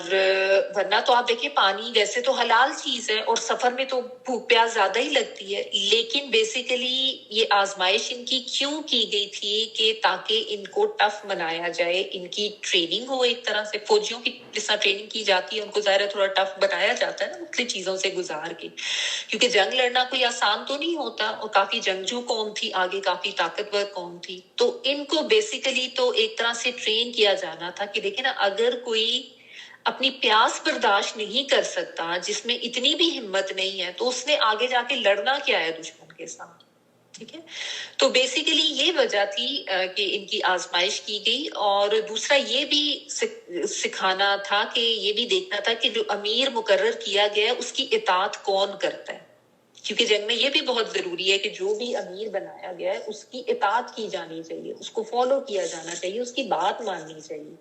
ورنہ تو آپ دیکھیں پانی ویسے تو حلال چیز ہے اور سفر میں تو بھوک پیاس زیادہ ہی لگتی ہے، لیکن بیسیکلی یہ آزمائش ان کی کیوں کی گئی تھی کہ تاکہ ان کو ٹف بنایا جائے، ان کی ٹریننگ ہو ایک طرح سے. فوجیوں کی جس طرح ٹریننگ کی جاتی ہے ان کو ظاہر ہے تھوڑا ٹف بنایا جاتا ہے نا مختلف چیزوں سے گزار کے، کیونکہ جنگ لڑنا کوئی آسان تو نہیں ہوتا، اور کافی جنگجو قوم تھی، آگے کافی طاقتور قوم تھی. تو ان کو بیسیکلی تو ایک طرح سے ٹرین کیا جانا تھا کہ دیکھیں نا اگر کوئی اپنی پیاس برداشت نہیں کر سکتا، جس میں اتنی بھی ہمت نہیں ہے، تو اس نے آگے جا کے لڑنا کیا ہے دشمن کے ساتھ. ٹھیک ہے، تو بیسیکلی یہ وجہ تھی کہ ان کی آزمائش کی گئی. اور دوسرا یہ بھی سکھانا تھا کہ یہ بھی دیکھنا تھا کہ جو امیر مقرر کیا گیا ہے اس کی اطاعت کون کرتا ہے، کیونکہ جنگ میں یہ بھی بہت ضروری ہے کہ جو بھی امیر بنایا گیا ہے اس کی اطاعت کی جانی چاہیے، اس کو فالو کیا جانا چاہیے، اس کی بات ماننی چاہیے.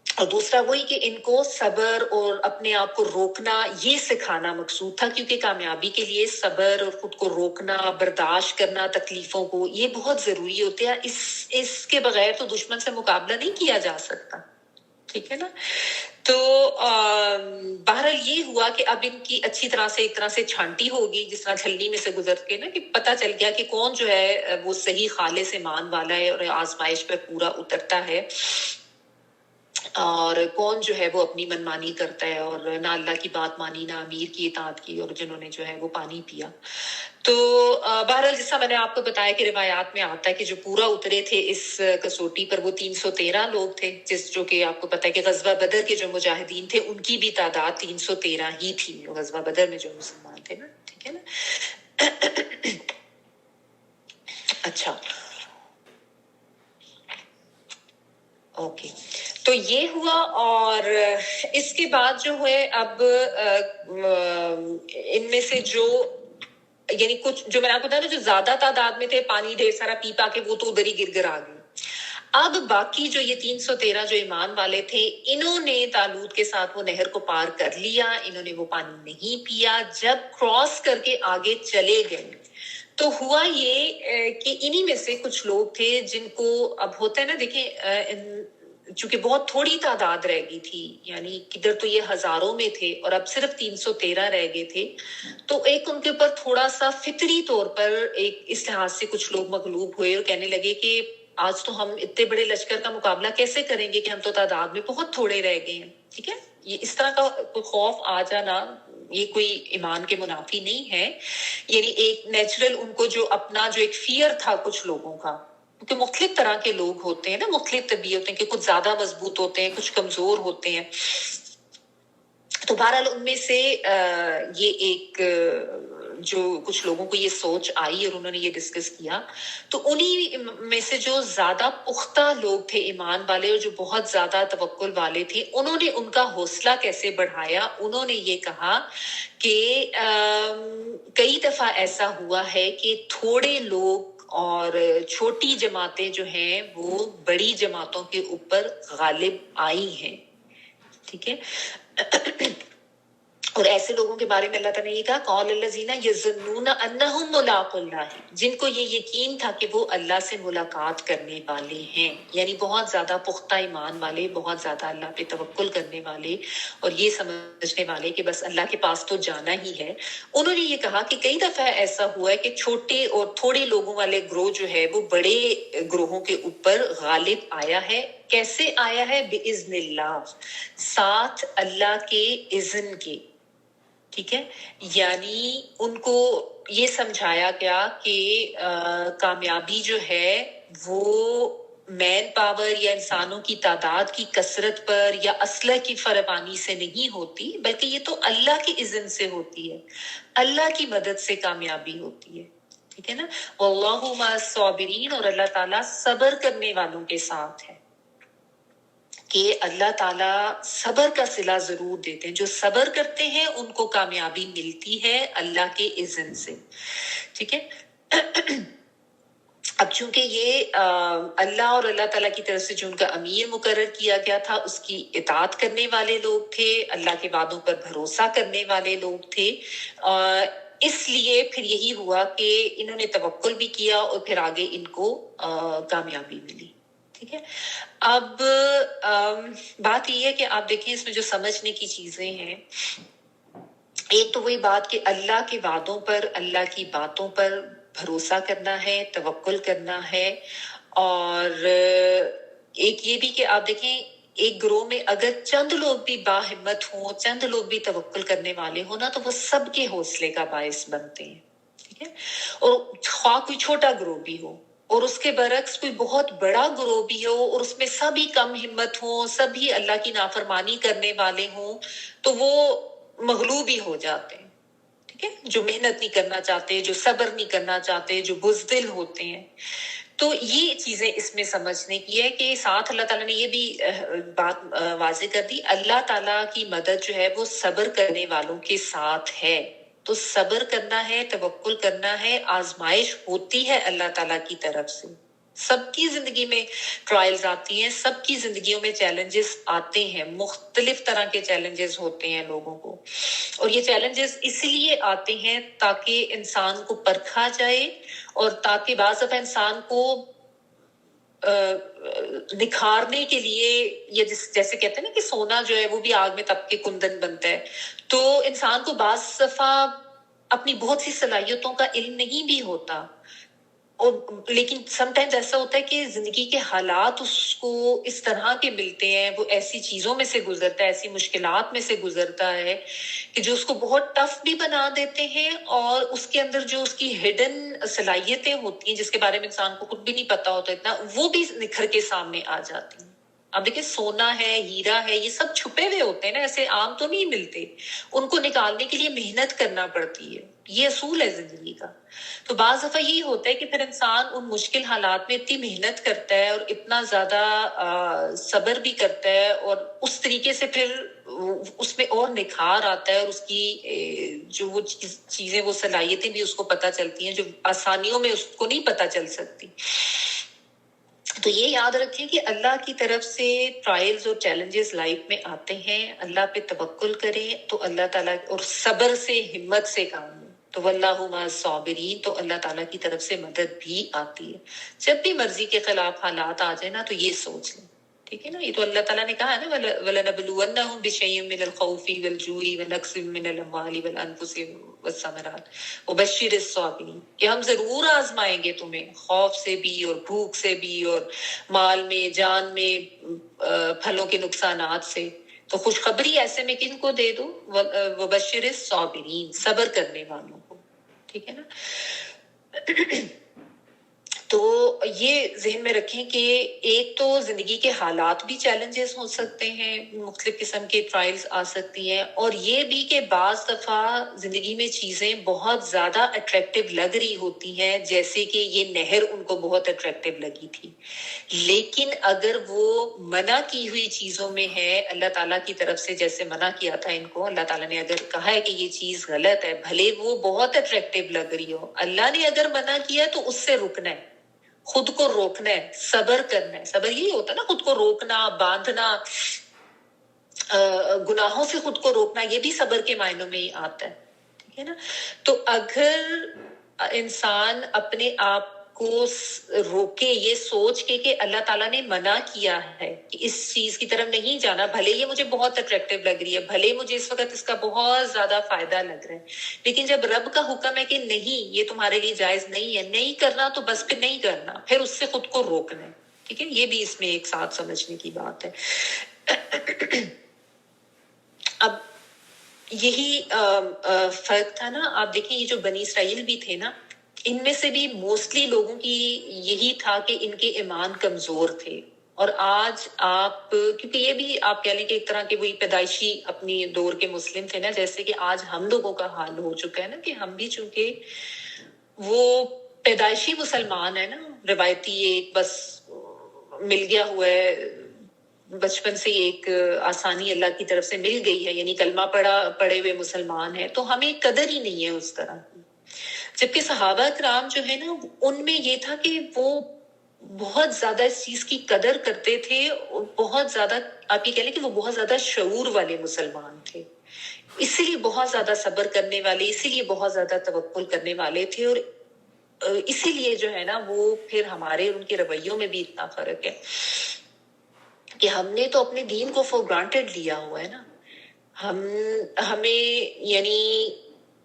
اور دوسرا وہی کہ ان کو صبر اور اپنے آپ کو روکنا یہ سکھانا مقصود تھا، کیونکہ کامیابی کے لیے صبر اور خود کو روکنا، برداشت کرنا تکلیفوں کو، یہ بہت ضروری ہوتے ہیں. اس کے بغیر تو دشمن سے مقابلہ نہیں کیا جا سکتا. ٹھیک ہے نا. تو بہرحال یہ ہوا کہ اب ان کی اچھی طرح سے ایک طرح سے چھانٹی ہوگی، جس طرح چھلنی میں سے گزر کے نا، کہ پتہ چل گیا کہ کون جو ہے وہ صحیح خالص ایمان والا ہے اور آزمائش پہ پورا اترتا ہے، اور کون جو ہے وہ اپنی منمانی کرتا ہے اور نہ اللہ کی بات مانی نہ امیر کی اطاعت کی، اور جنہوں نے جو ہے وہ پانی پیا. تو بہرحال جیسا میں نے آپ کو بتایا کہ روایات میں آتا ہے کہ جو پورا اترے تھے اس کسوٹی پر وہ 313 لوگ تھے، جو کہ آپ کو پتا ہے کہ غزوہ بدر کے جو مجاہدین تھے ان کی بھی تعداد 313 ہی تھی، غزوہ بدر میں جو مسلمان تھے نا. ٹھیک ہے نا. اچھا اوکے، تو یہ ہوا. اور اس کے بعد جو ہے اب ان میں سے جو یعنی کچھ جو میں نے آپ کو بتایا نا جو زیادہ تعداد میں تھے، پانی ڈھیر سارا پی پا کے وہ تو ادھر ہی گر آ گئے. اب باقی جو یہ 313 جو ایمان والے تھے، انہوں نے طالوت کے ساتھ وہ نہر کو پار کر لیا، انہوں نے وہ پانی نہیں پیا. جب کراس کر کے آگے چلے گئے تو ہوا یہ کہ انہی میں سے کچھ لوگ تھے جن کو اب ہوتا ہے نا، دیکھیں چونکہ بہت تھوڑی تعداد رہ گئی تھی، یعنی کدھر تو یہ ہزاروں میں تھے اور اب صرف 313 رہ گئے تھے، تو ایک ان کے اوپر تھوڑا سا فطری طور پر ایک اس لحاظ سے کچھ لوگ مغلوب ہوئے اور کہنے لگے کہ آج تو ہم اتنے بڑے لشکر کا مقابلہ کیسے کریں گے کہ ہم تو تعداد میں بہت تھوڑے رہ گئے ہیں. ٹھیک ہے، یہ اس طرح کا خوف آ جانا یہ کوئی ایمان کے منافی نہیں ہے، یعنی ایک نیچرل ان کو جو اپنا جو ایک فیئر تھا کچھ لوگوں کا، کیونکہ مختلف طرح کے لوگ ہوتے ہیں نا، مختلف طبیعت ہیں کہ کچھ زیادہ مضبوط ہوتے ہیں، کچھ کمزور ہوتے ہیں. تو بہرحال ان میں سے یہ ایک جو کچھ لوگوں کو یہ سوچ آئی اور انہوں نے یہ ڈسکس کیا، تو انہی میں سے جو زیادہ پختہ لوگ تھے ایمان والے اور جو بہت زیادہ توکل والے تھے، انہوں نے ان کا حوصلہ کیسے بڑھایا. انہوں نے یہ کہا کہ کئی دفعہ ایسا ہوا ہے کہ تھوڑے لوگ اور چھوٹی جماعتیں جو ہیں وہ بڑی جماعتوں کے اوپر غالب آئی ہیں. ٹھیک ہے، اور ایسے لوگوں کے بارے میں اللہ تعالیٰ نے یہ کہا قال الذین یظنون انہم ملاقو اللہ، جن کو یہ یقین تھا کہ وہ اللہ سے ملاقات کرنے والے ہیں، یعنی بہت زیادہ پختہ ایمان والے، بہت زیادہ اللہ پہ توکل کرنے والے اور یہ سمجھنے والے کہ بس اللہ کے پاس تو جانا ہی ہے. انہوں نے یہ کہا کہ کئی دفعہ ایسا ہوا ہے کہ چھوٹے اور تھوڑے لوگوں والے گروہ جو ہے وہ بڑے گروہوں کے اوپر غالب آیا ہے. کیسے آیا ہے؟ بِإِذْنِ اللہ، ساتھ اللہ کے اذن کے. ٹھیک ہے، یعنی ان کو یہ سمجھایا گیا کہ کامیابی جو ہے وہ مین پاور یا انسانوں کی تعداد کی کثرت پر یا اسلحہ کی فراوانی سے نہیں ہوتی، بلکہ یہ تو اللہ کے اذن سے ہوتی ہے، اللہ کی مدد سے کامیابی ہوتی ہے. ٹھیک ہے نا، واللہ مع الصابرین، اور اللہ تعالیٰ صبر کرنے والوں کے ساتھ ہے، کہ اللہ تعالیٰ صبر کا صلہ ضرور دیتے ہیں، جو صبر کرتے ہیں ان کو کامیابی ملتی ہے اللہ کے اذن سے. ٹھیک ہے، اب چونکہ یہ اللہ اور اللہ تعالیٰ کی طرف سے جو ان کا امیر مقرر کیا گیا تھا اس کی اطاعت کرنے والے لوگ تھے، اللہ کے وعدوں پر بھروسہ کرنے والے لوگ تھے، اس لیے پھر یہی ہوا کہ انہوں نے توکل بھی کیا اور پھر آگے ان کو کامیابی ملی. ٹھیک ہے. اب بات یہ ہے کہ آپ دیکھیں اس میں جو سمجھنے کی چیزیں ہیں، ایک تو وہی بات کہ اللہ کے وعدوں پر، اللہ کی باتوں پر بھروسہ کرنا ہے، توکل کرنا ہے. اور ایک یہ بھی کہ آپ دیکھیں ایک گروہ میں اگر چند لوگ بھی باہمت ہوں، چند لوگ بھی توکل کرنے والے ہوں نا، تو وہ سب کے حوصلے کا باعث بنتے ہیں. ٹھیک ہے. اور خواہ کوئی چھوٹا گروہ بھی ہو، اور اس کے برعکس کوئی بہت بڑا گروہ بھی ہو اور اس میں سبھی کم ہمت ہوں، سبھی اللہ کی نافرمانی کرنے والے ہوں، تو وہ مغلوب ہی ہو جاتے ہیں. ٹھیک ہے. جو محنت نہیں کرنا چاہتے، جو صبر نہیں کرنا چاہتے، جو بزدل ہوتے ہیں. تو یہ چیزیں اس میں سمجھنے کی ہے کہ ساتھ اللہ تعالیٰ نے یہ بھی بات واضح کر دی، اللہ تعالیٰ کی مدد جو ہے وہ صبر کرنے والوں کے ساتھ ہے. تو صبر کرنا ہے، توکل کرنا ہے. آزمائش ہوتی ہے اللہ تعالیٰ کی طرف سے. سب کی زندگی میں ٹرائلز آتی ہیں، سب کی زندگیوں میں چیلنجز آتے ہیں، مختلف طرح کے چیلنجز ہوتے ہیں لوگوں کو. اور یہ چیلنجز اس لیے آتے ہیں تاکہ انسان کو پرکھا جائے، اور تاکہ بعض دفعہ انسان کو نکھارنے کے لیے، یہ جیسے کہتے ہیں نا کہ سونا جو ہے وہ بھی آگ میں تپ کے کندن بنتا ہے. تو انسان کو بعض دفعہ اپنی بہت سی صلاحیتوں کا علم نہیں بھی ہوتا، اور لیکن سم ٹائمز ایسا ہوتا ہے کہ زندگی کے حالات اس کو اس طرح کے ملتے ہیں، وہ ایسی چیزوں میں سے گزرتا ہے، ایسی مشکلات میں سے گزرتا ہے کہ جو اس کو بہت ٹف بھی بنا دیتے ہیں، اور اس کے اندر جو اس کی ہڈن صلاحیتیں ہوتی ہیں جس کے بارے میں انسان کو خود بھی نہیں پتا ہوتا اتنا، وہ بھی نکھر کے سامنے آ جاتی ہیں. اب دیکھیں سونا ہے، ہیرا ہے، یہ سب چھپے ہوئے ہوتے ہیں نا، ایسے عام تو نہیں ملتے. ان کو نکالنے کے لیے محنت کرنا پڑتی ہے. یہ اصول ہے زندگی کا. تو بعض دفعہ یہی ہوتا ہے کہ پھر انسان ان مشکل حالات میں اتنی محنت کرتا ہے اور اتنا زیادہ صبر بھی کرتا ہے، اور اس طریقے سے پھر اس میں اور نکھار آتا ہے، اور اس کی جو وہ چیزیں، وہ صلاحیتیں بھی اس کو پتہ چلتی ہیں جو آسانیوں میں اس کو نہیں پتہ چل سکتی. تو یہ یاد رکھیں کہ اللہ کی طرف سے ٹرائلز اور چیلنجز لائف میں آتے ہیں. اللہ پہ توکل کریں تو اللہ تعالیٰ، اور صبر سے، ہمت سے کام لیں تو واللہ مع الصابرین، تو اللہ تعالیٰ کی طرف سے مدد بھی آتی ہے. جب بھی مرضی کے خلاف حالات آ جائیں نا تو یہ سوچ لیں. ٹھیک ہے نا. یہ تو اللہ تعالیٰ نے کہا ہے نا، وَلَنَبْلُوَنَّهُمْ بِشَيْءٍ مِّنَ الْخَوْفِ وَالْجُوعِ وَنَقْصٍ مِّنَ الْأَمْوَالِ وَالْأَنفُسِ وَالثَّمَرَاتِ وَبَشِّرِ الصَّابِرِينَ، کہ ہم ضرور آزمائیں گے تمہیں، خوف سے بھی اور بھوک سے بھی اور مال میں، جان میں، پھلوں کے نقصانات سے. تو خوشخبری ایسے میں کن کو دے دو؟ وَبَشِّرِ الصَّابِرِينَ، صبر کرنے والوں کو. ٹھیک ہے نا. تو یہ ذہن میں رکھیں کہ ایک تو زندگی کے حالات بھی چیلنجز ہو سکتے ہیں، مختلف قسم کے ٹرائلز آ سکتی ہیں، اور یہ بھی کہ بعض دفعہ زندگی میں چیزیں بہت زیادہ اٹریکٹیو لگ رہی ہوتی ہیں، جیسے کہ یہ نہر ان کو بہت اٹریکٹیو لگی تھی. لیکن اگر وہ منع کی ہوئی چیزوں میں ہے، اللہ تعالیٰ کی طرف سے جیسے منع کیا تھا ان کو، اللہ تعالیٰ نے اگر کہا ہے کہ یہ چیز غلط ہے، بھلے وہ بہت اٹریکٹیو لگ رہی ہو، اللہ نے اگر منع کیا تو اس سے رکنا ہے، خود کو روکنا ہے، صبر کرنا ہے. صبر یہی ہوتا ہے نا، خود کو روکنا، باندھنا، گناہوں سے خود کو روکنا، یہ بھی صبر کے معنوں میں ہی آتا ہے. ٹھیک ہے نا. تو اگر انسان اپنے آپ کو روکے یہ سوچ کے کہ اللہ تعالیٰ نے منع کیا ہے کہ اس چیز کی طرف نہیں جانا، بھلے یہ مجھے بہت اٹریکٹیو لگ رہی ہے، بھلے مجھے اس وقت اس کا بہت زیادہ فائدہ لگ رہا ہے، لیکن جب رب کا حکم ہے کہ نہیں، یہ تمہارے لیے جائز نہیں ہے، نہیں کرنا، تو بس پھر نہیں کرنا، پھر اس سے خود کو روکنا ہے. ٹھیک ہے. یہ بھی اس میں ایک ساتھ سمجھنے کی بات ہے. اب یہی فرق تھا نا. آپ دیکھیں یہ جو بنی اسرائیل بھی تھے نا، ان میں سے بھی موسٹلی لوگوں کی یہی تھا کہ ان کے ایمان کمزور تھے. اور آج آپ، کیونکہ یہ بھی آپ کہہ لیں کہ ایک طرح کے وہی پیدائشی اپنی دور کے مسلم تھے نا، جیسے کہ آج ہم لوگوں کا حال ہو چکا ہے نا، کہ ہم بھی چونکہ وہ پیدائشی مسلمان ہے نا، روایتی ایک بس مل گیا ہوا ہے، بچپن سے ایک آسانی اللہ کی طرف سے مل گئی ہے، یعنی کلمہ پڑھے ہوئے مسلمان ہیں، تو ہمیں قدر ہی نہیں ہے اس طرح کی. جبکہ صحابہ کرام جو ہے نا، ان میں یہ تھا کہ وہ بہت زیادہ اس چیز کی قدر کرتے تھے، بہت زیادہ آپ یہ کہہ لیں کہ وہ بہت زیادہ شعور والے مسلمان تھے، اسی لیے بہت زیادہ صبر کرنے والے، اسی لیے بہت زیادہ توکل کرنے والے تھے، اور اسی لیے جو ہے نا وہ پھر ہمارے ان کے رویوں میں بھی اتنا فرق ہے کہ ہم نے تو اپنے دین کو فور گرانٹیڈ لیا ہوا ہے نا، ہمیں یعنی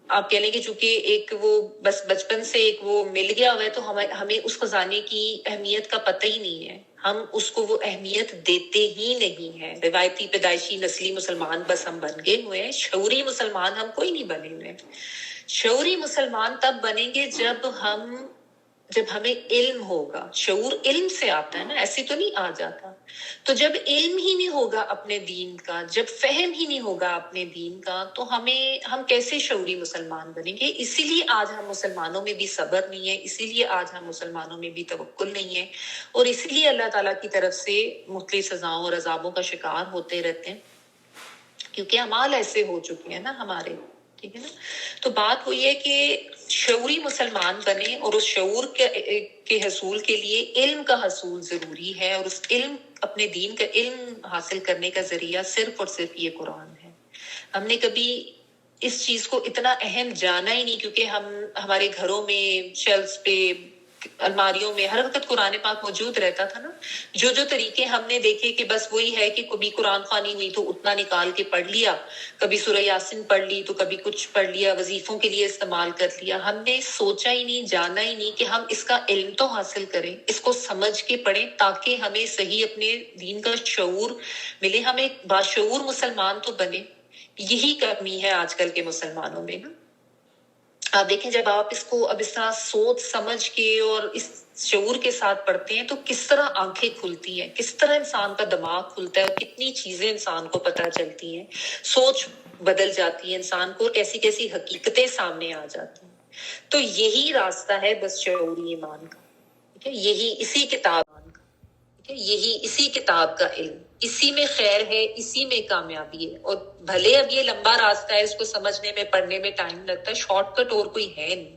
آپ کہہ لیں کہ چونکہ ایک وہ بس بچپن سے ایک وہ مل گیا ہوا ہے، تو ہمیں اس خزانے کی اہمیت کا پتہ ہی نہیں ہے، ہم اس کو وہ اہمیت دیتے ہی نہیں ہیں۔ روایتی پیدائشی نسلی مسلمان بس ہم بن گئے ہوئے ہیں، شعوری مسلمان ہم کوئی نہیں بنے ہوئے ہیں۔ شعوری مسلمان تب بنیں گے جب ہمیں علم ہوگا، شعور علم سے آتا ہے نا، ایسے تو نہیں آ جاتا، تو جب علم ہی نہیں ہوگا اپنے دین کا، جب فہم ہی نہیں ہوگا اپنے دین کا، تو ہم کیسے شعوری مسلمان بنیں گے؟ اسی لیے آج ہم مسلمانوں میں بھی صبر نہیں ہے، اسی لیے آج ہم مسلمانوں میں بھی توکل نہیں ہے، اور اسی لیے اللہ تعالیٰ کی طرف سے مختلف سزاؤں اور عذابوں کا شکار ہوتے رہتے ہیں، کیونکہ اعمال ایسے ہو چکے ہیں نا ہمارے، ٹھیک ہے نا۔ تو بات وہی ہے کہ شعوری مسلمان بنے، اور اس شعور کے حصول کے لیے علم کا حصول ضروری ہے، اور اس علم اپنے دین کا علم حاصل کرنے کا ذریعہ صرف اور صرف یہ قرآن ہے۔ ہم نے کبھی اس چیز کو اتنا اہم جانا ہی نہیں، کیونکہ ہمارے گھروں میں شیلفز پہ الماریوں میں ہر وقت قرآن پاک موجود رہتا تھا نا، جو طریقے ہم نے دیکھے کہ بس وہی ہے کہ کبھی قرآن خوانی ہوئی تو اتنا نکال کے پڑھ لیا، کبھی سورہ یاسین پڑھ لی تو کبھی کچھ پڑھ لیا، وظیفوں کے لیے استعمال کر لیا، ہم نے سوچا ہی نہیں، جانا ہی نہیں کہ ہم اس کا علم تو حاصل کریں، اس کو سمجھ کے پڑھیں، تاکہ ہمیں صحیح اپنے دین کا شعور ملے، ہم ایک باشعور مسلمان تو بنے۔ یہی کمی ہے آج کل کے مسلمانوں میں نا۔ آپ دیکھیں جب آپ اس کو اب اس طرح سوچ سمجھ کے اور اس شعور کے ساتھ پڑھتے ہیں تو کس طرح آنکھیں کھلتی ہیں، کس طرح انسان کا دماغ کھلتا ہے، اور کتنی چیزیں انسان کو پتہ چلتی ہیں، سوچ بدل جاتی ہے انسان کو، کیسی کیسی حقیقتیں سامنے آ جاتی ہیں۔ تو یہی راستہ ہے بس شعوری ایمان کا، ٹھیک ہے، یہی اسی کتاب کا علم، اسی میں خیر ہے، اسی میں کامیابی ہے، اور بھلے اب یہ لمبا راستہ ہے، اس کو سمجھنے میں پڑھنے میں ٹائم لگتا ہے، شارٹ کٹ اور کوئی ہے نہیں،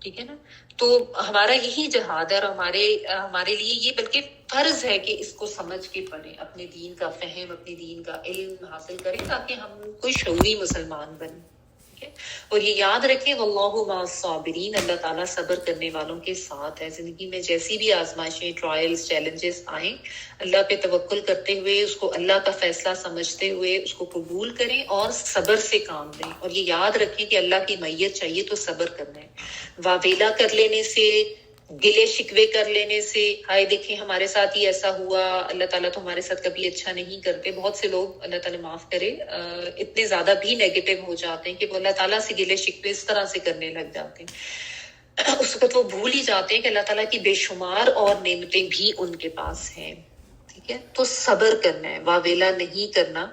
ٹھیک ہے نا۔ تو ہمارا یہی جہاد ہے، اور ہمارے لیے یہ بلکہ فرض ہے کہ اس کو سمجھ کے پڑھیں، اپنے دین کا فہم، اپنے دین کا علم حاصل کریں، تاکہ ہم کوئی شعوری مسلمان بنیں، ٹھیک ہے۔ اور یہ یاد رکھیں واللہ مع الصابرین، اللہ تعالیٰ صبر کرنے والوں کے ساتھ ہے۔ زندگی میں جیسی بھی آزمائشیں، ٹرائلز، چیلنجز آئیں، اللہ پہ توکل کرتے ہوئے، اس کو اللہ کا فیصلہ سمجھتے ہوئے اس کو قبول کریں اور صبر سے کام لیں، اور یہ یاد رکھیں کہ اللہ کی معیت چاہیے تو صبر کرنا ہے۔ واویلا کر لینے سے، گلے شکوے کر لینے سے، ہائے دیکھیں ہمارے ساتھ ہی ایسا ہوا، اللہ تعالیٰ تو ہمارے ساتھ کبھی اچھا نہیں کرتے، بہت سے لوگ اللہ تعالیٰ معاف کرے اتنے زیادہ بھی نیگیٹو ہو جاتے ہیں کہ وہ اللہ تعالیٰ سے گلے شکوے اس طرح سے کرنے لگ جاتے ہیں، اس وقت وہ بھول ہی جاتے ہیں کہ اللہ تعالیٰ کی بے شمار اور نعمتیں بھی ان کے پاس ہیں، ٹھیک ہے۔ تو صبر کرنا ہے، واویلا نہیں کرنا،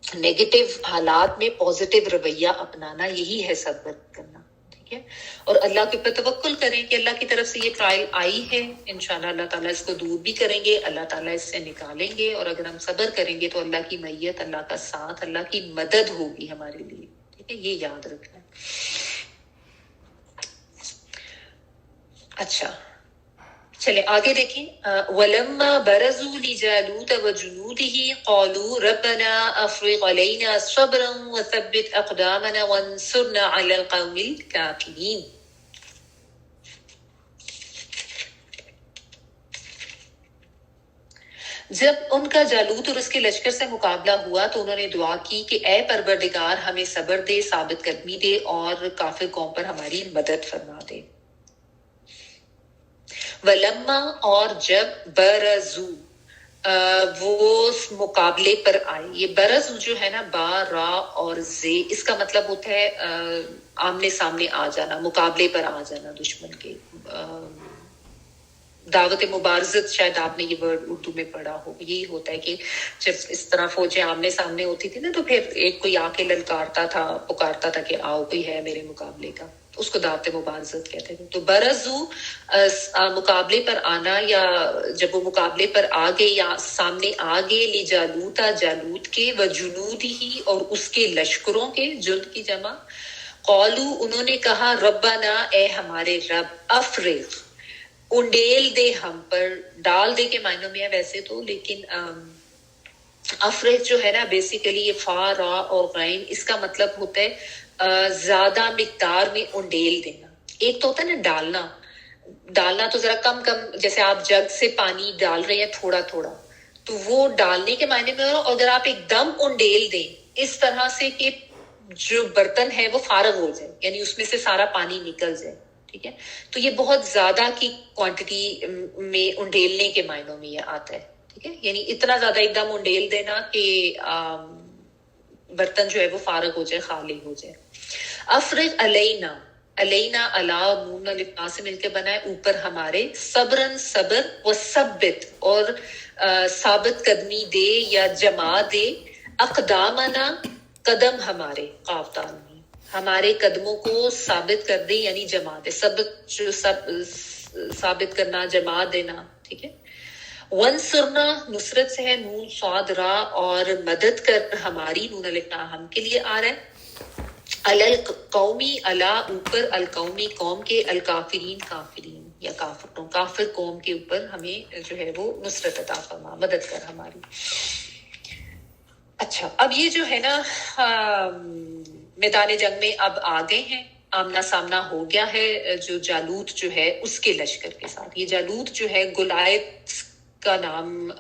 نیگیٹو حالات میں پازیٹیو رویہ اپنانا، یہی ہے صبر کرنا، ٹھیک ہے۔ اور اللہ کے اوپر توکل کریں کہ اللہ کی طرف سے یہ ٹرائل آئی ہے، انشاءاللہ اللہ تعالیٰ اس کو دور بھی کریں گے، اللہ تعالیٰ اس سے نکالیں گے، اور اگر ہم صبر کریں گے تو اللہ کی معیت، اللہ کا ساتھ، اللہ کی مدد ہوگی ہمارے لیے، ٹھیک ہے، یہ یاد رکھنا۔ اچھا چلے آگے دیکھیں، وَلَمَّا بَرَزُوا لِجَالُوتَ وَجُنُودِهِ قَالُوا رَبَّنَا أَفْرِغْ عَلَيْنَا صَبْرًا وَثَبِّتْ أَقْدَامَنَا وَانصُرْنَا عَلَى الْقَوْمِ الْكَافِرِينَ۔ جب ان کا جالوت اور اس کے لشکر سے مقابلہ ہوا تو انہوں نے دعا کی کہ اے پروردگار ہمیں صبر دے، ثابت قدمی دے، اور کافر قوم پر ہماری مدد فرما دے۔ ولما، اور جب، برزو، وہ مقابلے پر آئے، یہ برز جو ہے نا، با، را اور زے، اس کا مطلب ہوتا ہے آمنے سامنے آ جانا، مقابلے پر آ جانا دشمن کے۔ دعوت مبارزت، شاید آپ نے یہ ورڈ اردو میں پڑھا ہو، یہی ہوتا ہے کہ جب اس طرح فوجیں آمنے سامنے ہوتی تھی نا، تو پھر ایک کوئی آ کے للکارتا تھا، پکارتا تھا کہ آؤ کوئی ہے میرے مقابلے کا، اس کو دعوت مبارزت کہتے تھے۔ تو برزو مقابلے پر آنا، یا جب وہ مقابلے پر آ گئے یا سامنے آ گئے، لی جالوتا، جالوت کے، و جنود ہی، اور اس کے لشکروں کے، جند کی جمع، قالو، انہوں نے کہا، ربنا، اے ہمارے رب، افرغ، انڈیل دے ہم پر، ڈال دے کے معنوں میں ہے ویسے تو، لیکن افرغ جو ہے نا بیسیکلی یہ فا را اور غین، اس کا مطلب ہوتا ہے زیادہ مقدار میں انڈیل دینا. ایک تو ہوتا ہے نا ڈالنا، ڈالنا تو ذرا کم کم، جیسے آپ جگ سے پانی ڈال رہے ہیں تھوڑا تھوڑا، تو وہ ڈالنے کے معنی میں. اور اگر آپ ایک دم انڈیل دیں اس طرح سے کہ جو برتن ہے وہ فارغ ہو جائے، یعنی اس میں سے سارا پانی نکل جائے، ٹھیک ہے، تو یہ بہت زیادہ کی کوانٹٹی میں انڈیلنے کے معنوں میں یہ آتا ہے. ٹھیک ہے، یعنی اتنا زیادہ ایک دم انڈیل دینا کہ برتن جو ہے وہ فارغ ہو جائے، خالی ہو جائے. افرغ علینا، علینا علا نون الفا سے مل کے بنا ہے اوپر ہمارے، صبرن صبر، و ثبت اور ثابت قدمی دے یا جما دے، اقدامنا قدم ہمارے، قاف دال میں ہمارے قدموں کو ثابت کر دے یعنی جما دے، ثبت جو ثابت کرنا، جما دینا. ٹھیک ہے. ونصرنا نصرت سے ہے، نون صاد را، اور مدد کر ہماری، نون الف ہم کے لیے آ رہا ہے. القومی الا اوپر، القومی قوم کے، الکافرین کافرین یا کافروں، کافر قوم کے اوپر ہمیں جو ہے وہ نصرت عطا فرما، مدد کر ہماری. اچھا، اب یہ جو ہے نا میدان جنگ میں اب آگے ہیں، آمنا سامنا ہو گیا ہے جو جالوت جو ہے اس کے لشکر کے ساتھ. یہ جالوت جو ہے گولایت کا نام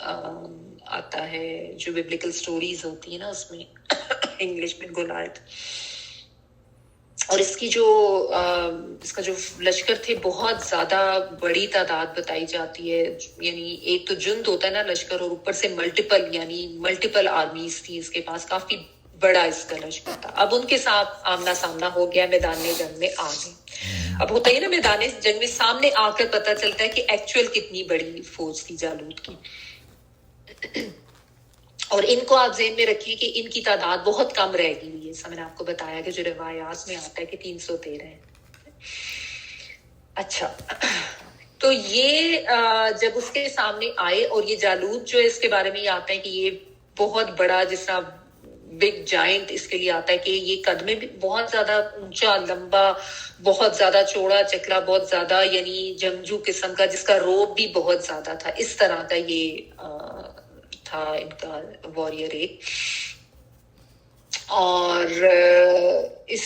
آتا ہے، جو ببلیکل سٹوریز ہوتی ہیں نا اس میں انگلش میں گولایت. اور اس کی جو اس کا جو لشکر تھے بہت زیادہ بڑی تعداد بتائی جاتی ہے، یعنی ایک تو جند ہوتا ہے نا لشکر، اور اوپر سے ملٹیپل، یعنی ملٹیپل آرمیز تھی اس کے پاس، کافی بڑا اس کا لشکر تھا. اب ان کے ساتھ آمنا سامنا ہو گیا، میدان جنگ میں آ گئے. اب ہوتا ہے نا میدان جنگ میں سامنے آ کر پتہ چلتا ہے کہ ایکچوئل کتنی بڑی فوج تھی جالوت کی. اور ان کو آپ ذہن میں رکھیں کہ ان کی تعداد بہت کم رہ گئی ہے. میں نے آپ کو بتایا کہ جو روایات میں آتا ہے کہ 313 ہے. اچھا، تو یہ جب اس کے سامنے آئے، اور یہ جالوت جو ہے اس کے بارے میں یہ آتا ہے کہ یہ بہت بڑا، جس طرح بگ جائنٹ اس کے لیے آتا ہے کہ یہ قد میں بھی بہت زیادہ اونچا، لمبا، بہت زیادہ چوڑا چکلا، بہت زیادہ یعنی جنگجو قسم کا، جس کا روب بھی بہت زیادہ تھا. اس طرح کا یہ تھا ان کا واریر ایک. اور اس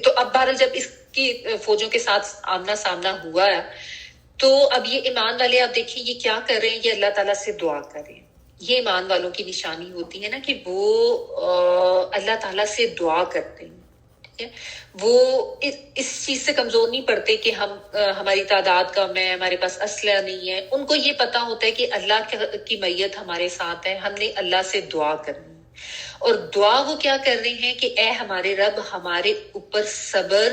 تو اب بہرحال جب اس کی فوجوں کے ساتھ آمنا سامنا ہوا ہے، تو اب یہ ایمان والے آپ دیکھیں یہ کیا کر رہے ہیں، یہ اللہ تعالیٰ سے دعا کر رہے ہیں. یہ ایمان والوں کی نشانی ہوتی ہے نا کہ وہ اللہ تعالیٰ سے دعا کرتے ہیں. ٹھیک ہے، وہ اس چیز سے کمزور نہیں پڑتے کہ ہماری تعداد کم ہے، ہمارے پاس اسلحہ نہیں ہے. ان کو یہ پتا ہوتا ہے کہ اللہ کی معیت ہمارے ساتھ ہے، ہم نے اللہ سے دعا کرنی. اور دعا وہ کیا کر رہے ہیں کہ اے ہمارے رب، ہمارے اوپر صبر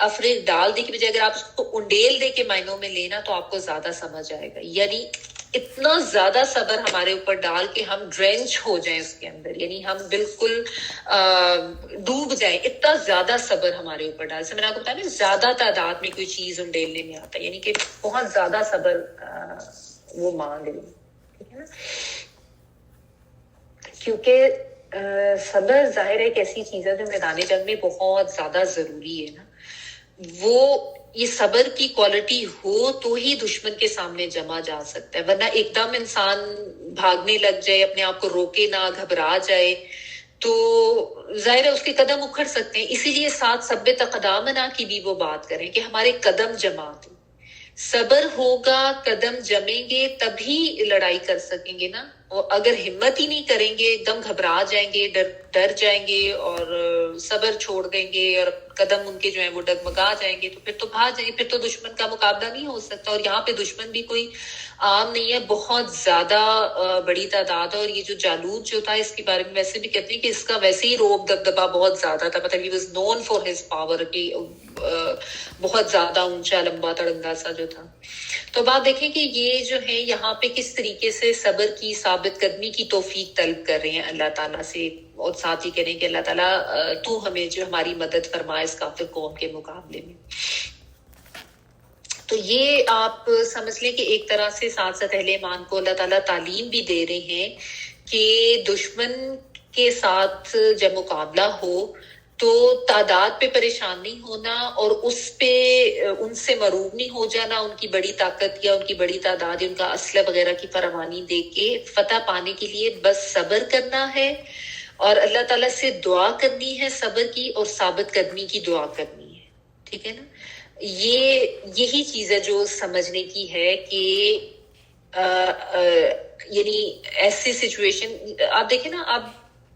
افریق ڈال دے کی بجائے اگر آپ اس کو انڈیل دے کے معنوں میں لینا تو آپ کو زیادہ سمجھ آئے گا. یعنی اتنا زیادہ صبر ہمارے اوپر ڈال کے ہم ڈرینچ ہو جائیں اس کے اندر، یعنی ہم بالکل ڈوب جائیں، اتنا زیادہ صبر ہمارے اوپر ڈال. سے میں نے آپ کو بتایا نا زیادہ تعداد میں کوئی چیز انڈیلنے میں آتا ہے، یعنی کہ بہت زیادہ صبر وہ مانگ رہے. ٹھیک ہے نا، کیونکہ صبر ظاہر ایک ایسی چیز ہے جو میدان جنگ میں بہت زیادہ ضروری ہے نا. وہ یہ صبر کی کوالٹی ہو تو ہی دشمن کے سامنے جمع جا سکتا ہے، ورنہ ایک دم انسان بھاگنے لگ جائے، اپنے آپ کو روکے نہ، گھبرا جائے تو ظاہر ہے اس کے قدم اکھڑ سکتے ہیں. اسی لیے ساتھ ثبت اقدامنا کی بھی وہ بات کریں کہ ہمارے قدم جما دیں. صبر ہوگا، قدم جمیں گے تبھی لڑائی کر سکیں گے نا. اور اگر ہمت ہی نہیں کریں گے، ایک دم گھبرا جائیں گے، ڈر جائیں گے اور صبر چھوڑ دیں گے اور قدم ان کے جو ہیں وہ ڈگمگا جائیں گے تو پھر تو بھاگ جائیں گے، پھر تو دشمن کا مقابلہ نہیں ہو سکتا. اور یہاں پہ دشمن بھی کوئی عام نہیں ہے، بہت زیادہ بڑی تعداد ہے. اور یہ جو جالوت جو تھا اس کے بارے میں ویسے بھی کہتے ہیں کہ اس کا ویسے ہی روب دبدبا بہت زیادہ تھا، مطلب he was known for his power, کہ بہت زیادہ اونچا لمبا تڑنگا سا جو تھا. تو اب آپ دیکھیں کہ یہ جو ہے یہاں پہ کس طریقے سے صبر کی، ثابت قدمی کی توفیق طلب کر رہے ہیں اللہ تعالیٰ سے، اور ساتھ ہی کہہ رہے ہیں کہ اللہ تعالیٰ تو ہمیں جو ہماری مدد فرمائے اس کافر قوم کے مقابلے میں. تو یہ آپ سمجھ لیں کہ ایک طرح سے ساتھ ساتھ اہل ایمان کو اللہ تعالیٰ تعلیم بھی دے رہے ہیں کہ دشمن کے ساتھ جب مقابلہ ہو تو تعداد پہ پریشان نہیں ہونا اور اس پہ ان سے مروب نہیں ہو جانا، ان کی بڑی طاقت یا ان کی بڑی تعداد یا ان کا اسلحہ وغیرہ کی فراوانی دے کے فتح پانے کے لیے بس صبر کرنا ہے اور اللہ تعالیٰ سے دعا کرنی ہے صبر کی اور ثابت قدمی کی دعا کرنی ہے. ٹھیک ہے نا؟ یہی چیز ہے جو سمجھنے کی ہے کہ یعنی ایسی سچویشن آپ دیکھیں نا. اب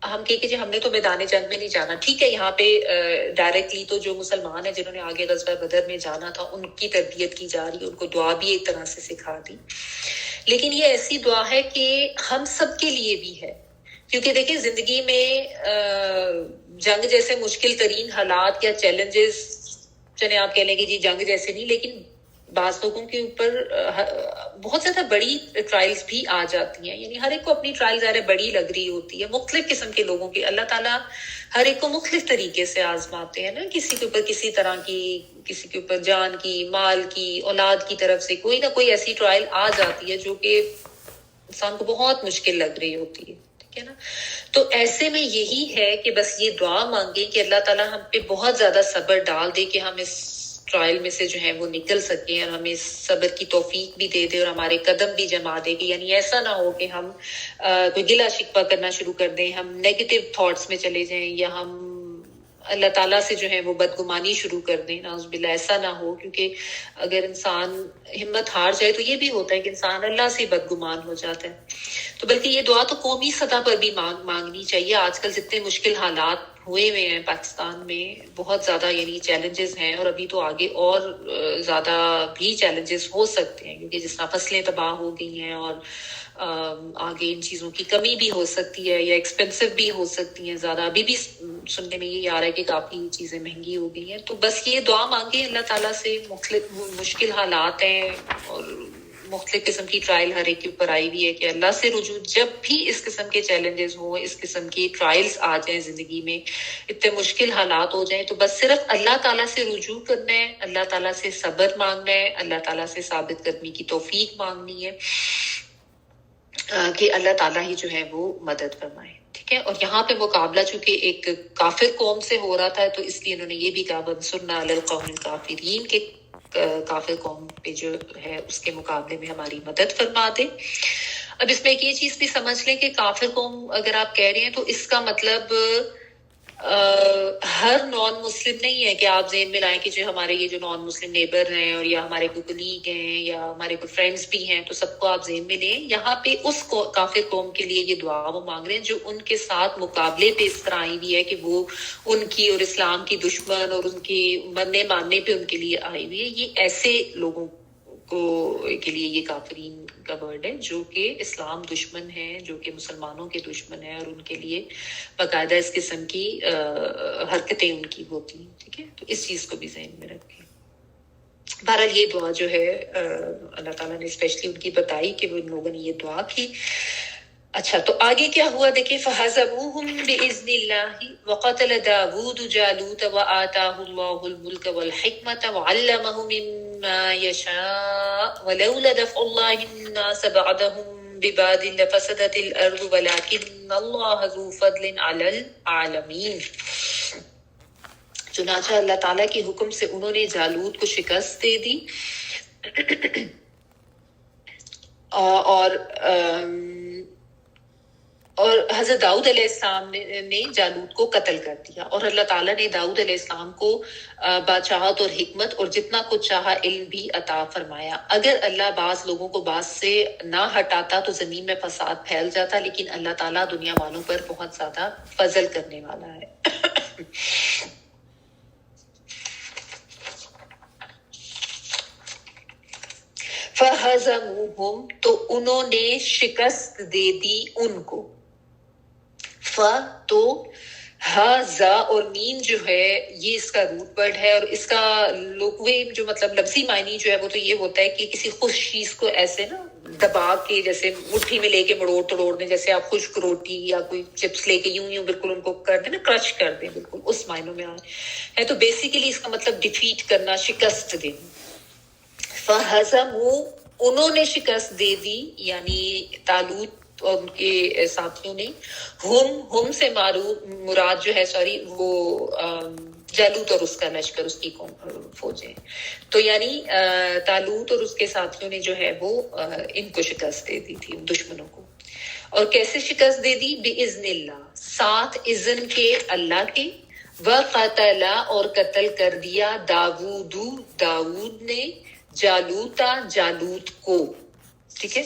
ہم کہ جی ہم نے تو میدان جنگ میں نہیں جانا، ٹھیک ہے، یہاں پہ ڈائریکٹلی تو جو مسلمان ہیں جنہوں نے آگے غزوہ بدر میں جانا تھا ان کی تربیت کی جا رہی ہے، ان کو دعا بھی ایک طرح سے سکھا دی. لیکن یہ ایسی دعا ہے کہ ہم سب کے لیے بھی ہے، کیونکہ دیکھیں زندگی میں جنگ جیسے مشکل ترین حالات یا چیلنجز، چلے آپ کہہ لیں کہ جی جنگ جیسے نہیں، لیکن بعض لوگوں کے اوپر بہت زیادہ بڑی ٹرائلز بھی آ جاتی ہیں. یعنی ہر ایک کو اپنی ٹرائل ظاہر بڑی لگ رہی ہوتی ہے، مختلف قسم کے لوگوں کی اللہ تعالیٰ ہر ایک کو مختلف طریقے سے آزماتے ہیں نا. کسی کے اوپر کسی طرح کی، کسی کے اوپر جان کی، مال کی، اولاد کی طرف سے کوئی نہ کوئی ایسی ٹرائل آ جاتی ہے جو کہ انسان کو بہت مشکل لگ رہی ہوتی ہے. ٹھیک ہے نا؟ تو ایسے میں یہی ہے کہ بس یہ دعا مانگے کہ اللہ تعالیٰ ہم پہ بہت زیادہ صبر ڈال دے کہ ہم اس ٹرائل میں سے جو ہے وہ نکل سکیں اور ہمیں صبر کی توفیق بھی دے دے اور ہمارے قدم بھی جما دے. کہ یعنی ایسا نہ ہو کہ ہم کوئی گلا شکوہ کرنا شروع کر دیں، ہم نیگیٹو تھاٹس میں چلے جائیں یا ہم اللہ تعالیٰ سے جو ہے وہ بدگمانی شروع کر دیں. نعوذ باللہ ایسا نہ ہو، کیونکہ اگر انسان ہمت ہار جائے تو یہ بھی ہوتا ہے کہ انسان اللہ سے بدگمان ہو جاتا ہے. تو بلکہ یہ دعا تو قومی سطح پر بھی مانگنی چاہیے. آج کل جتنے مشکل حالات ہوئے ہوئے ہیں پاکستان میں، بہت زیادہ یعنی چیلنجز ہیں اور ابھی تو آگے اور زیادہ بھی چیلنجز ہو سکتے ہیں، کیونکہ جس طرح فصلیں تباہ ہو گئی ہیں اور آگے ان چیزوں کی کمی بھی ہو سکتی ہے یا ایکسپینسو بھی ہو سکتی ہیں زیادہ. ابھی بھی سننے میں یہ آ رہا ہے کہ کافی چیزیں مہنگی ہو گئی ہیں. تو بس یہ دعا مانگیں اللہ تعالیٰ سے. مختلف مشکل حالات ہیں اور مختلف قسم کی ٹرائل ہر ایک کے اوپر آئی ہوئی ہے کہ اللہ سے رجوع جب بھی اس قسم کے چیلنجز ہوں، اس قسم کی ٹرائلز آ جائیں زندگی میں، اتنے مشکل حالات ہو جائیں، تو بس صرف اللہ تعالیٰ سے رجوع کرنا ہے، اللہ تعالیٰ سے صبر مانگنا ہے، اللہ تعالیٰ سے ثابت قدمی کی توفیق مانگنی ہے کہ اللہ تعالیٰ ہی جو ہے وہ مدد فرمائے. ٹھیک ہے؟ اور یہاں پہ مقابلہ چونکہ ایک کافر قوم سے ہو رہا تھا تو اس لیے انہوں نے یہ بھی کہا وَانصُرْنَا عَلَى الْقَوْمِ الْكَافِرِينَ کہ کافر قوم پہ جو ہے اس کے مقابلے میں ہماری مدد فرما دے. اب اس میں ایک یہ چیز بھی سمجھ لیں کہ کافر قوم اگر آپ کہہ رہے ہیں تو اس کا مطلب ہر نان مسلم نہیں ہے کہ آپ ذہن میں لائیں کہ جو ہمارے یہ جو نان مسلم نیبر ہیں اور یا ہمارے کوئی کلیگ ہیں یا ہمارے کوئی فرینڈز بھی ہیں تو سب کو آپ ذہن میں لیں. یہاں پہ اس کافر قوم کے لیے یہ دعا وہ مانگ رہے ہیں جو ان کے ساتھ مقابلے پہ اس طرح آئی ہوئی ہے کہ وہ ان کی اور اسلام کی دشمن اور ان کی مرنے ماننے پہ ان کے لیے آئی ہوئی ہے. یہ ایسے لوگوں کے لیے یہ کافرین کا ورڈ ہے جو کہ اسلام دشمن ہے، جو کہ مسلمانوں کے دشمن ہے اور ان کے لیے باقاعدہ اس قسم کی حرکتیں ان کی ہوتی ہیں. ٹھیک ہے؟ تو اس چیز کو بھی ذہن میں رکھیں. بہرحال یہ دعا جو ہے اللہ تعالیٰ نے اسپیشلی ان کی بتائی کہ وہ ان لوگوں نے یہ دعا کی. اچھا تو آگے کیا ہوا دیکھیں فَحَزَمُوهُمْ بِإِذْنِ اللَّهِ وَقَتَلَ دَاوُودُ جَالُوتَ وَآتَاهُ اللَّهُ الْمُلْكَ وَالْحِكْمَةَ وَعَلَّمَهُ مِمَّا يَشَاءُ وَلَوْلَا دَفْعُ اللَّهِ النَّاسَ بَعْضَهُمْ بِبَعْضٍ لَفَسَدَتِ الْأَرْضُ وَلَكِنَّ اللَّهَ ذُو فَضْلٍ عَلَى الْعَالَمِينَ. چنانچہ اللہ تعالیٰ کے حکم سے انہوں نے جالوت کو شکست دے دی اور حضرت داؤد علیہ السلام نے جالوت کو قتل کر دیا اور اللہ تعالیٰ نے داؤد علیہ السلام کو بادشاہت اور حکمت اور جتنا کچھ چاہا علم بھی عطا فرمایا. اگر اللہ بعض لوگوں کو بعض سے نہ ہٹاتا تو زمین میں فساد پھیل جاتا، لیکن اللہ تعالیٰ دنیا والوں پر بہت زیادہ فضل کرنے والا ہے. فَحَزَمُوهُمْ تو انہوں نے شکست دے دی ان کو. تو ہا اور مین جو ہے یہ اس کا روٹ ورڈ ہے اور اس کا لغوی جو مطلب لفظی معنی جو ہے وہ تو یہ ہوتا ہے کہ کسی خوش چیز کو ایسے نا دبا کے جیسے مٹھی میں لے کے مڑوڑ توڑ دیں، جیسے آپ خشک روٹی یا کوئی چپس لے کے یوں بالکل ان کو کر دیں نا، کرش کر دیں، بالکل اس معنوں میں ہے. تو بیسیکلی اس کا مطلب ڈیفیٹ کرنا، شکست دینا. فَحَزَمُوا انہوں نے شکست دے دی، یعنی طالوت اور ان کے ساتھیوں نے ہم سے مراد جو ہے وہ جالوت اور اس کا لشکر، اس کی فوجیں. تو یعنی طالوت اور اس کے ساتھیوں نے جو ہے وہ ان کو شکست دے دی تھی، دشمنوں کو. اور کیسے شکست دے دی؟ بِإِذْنِ اللَّهِ، ساتھ اذن کے اللہ کے. وَقَتَلَ، اور قتل کر دیا داؤد نے جالوتا، جالوت کو. ٹھیک ہے،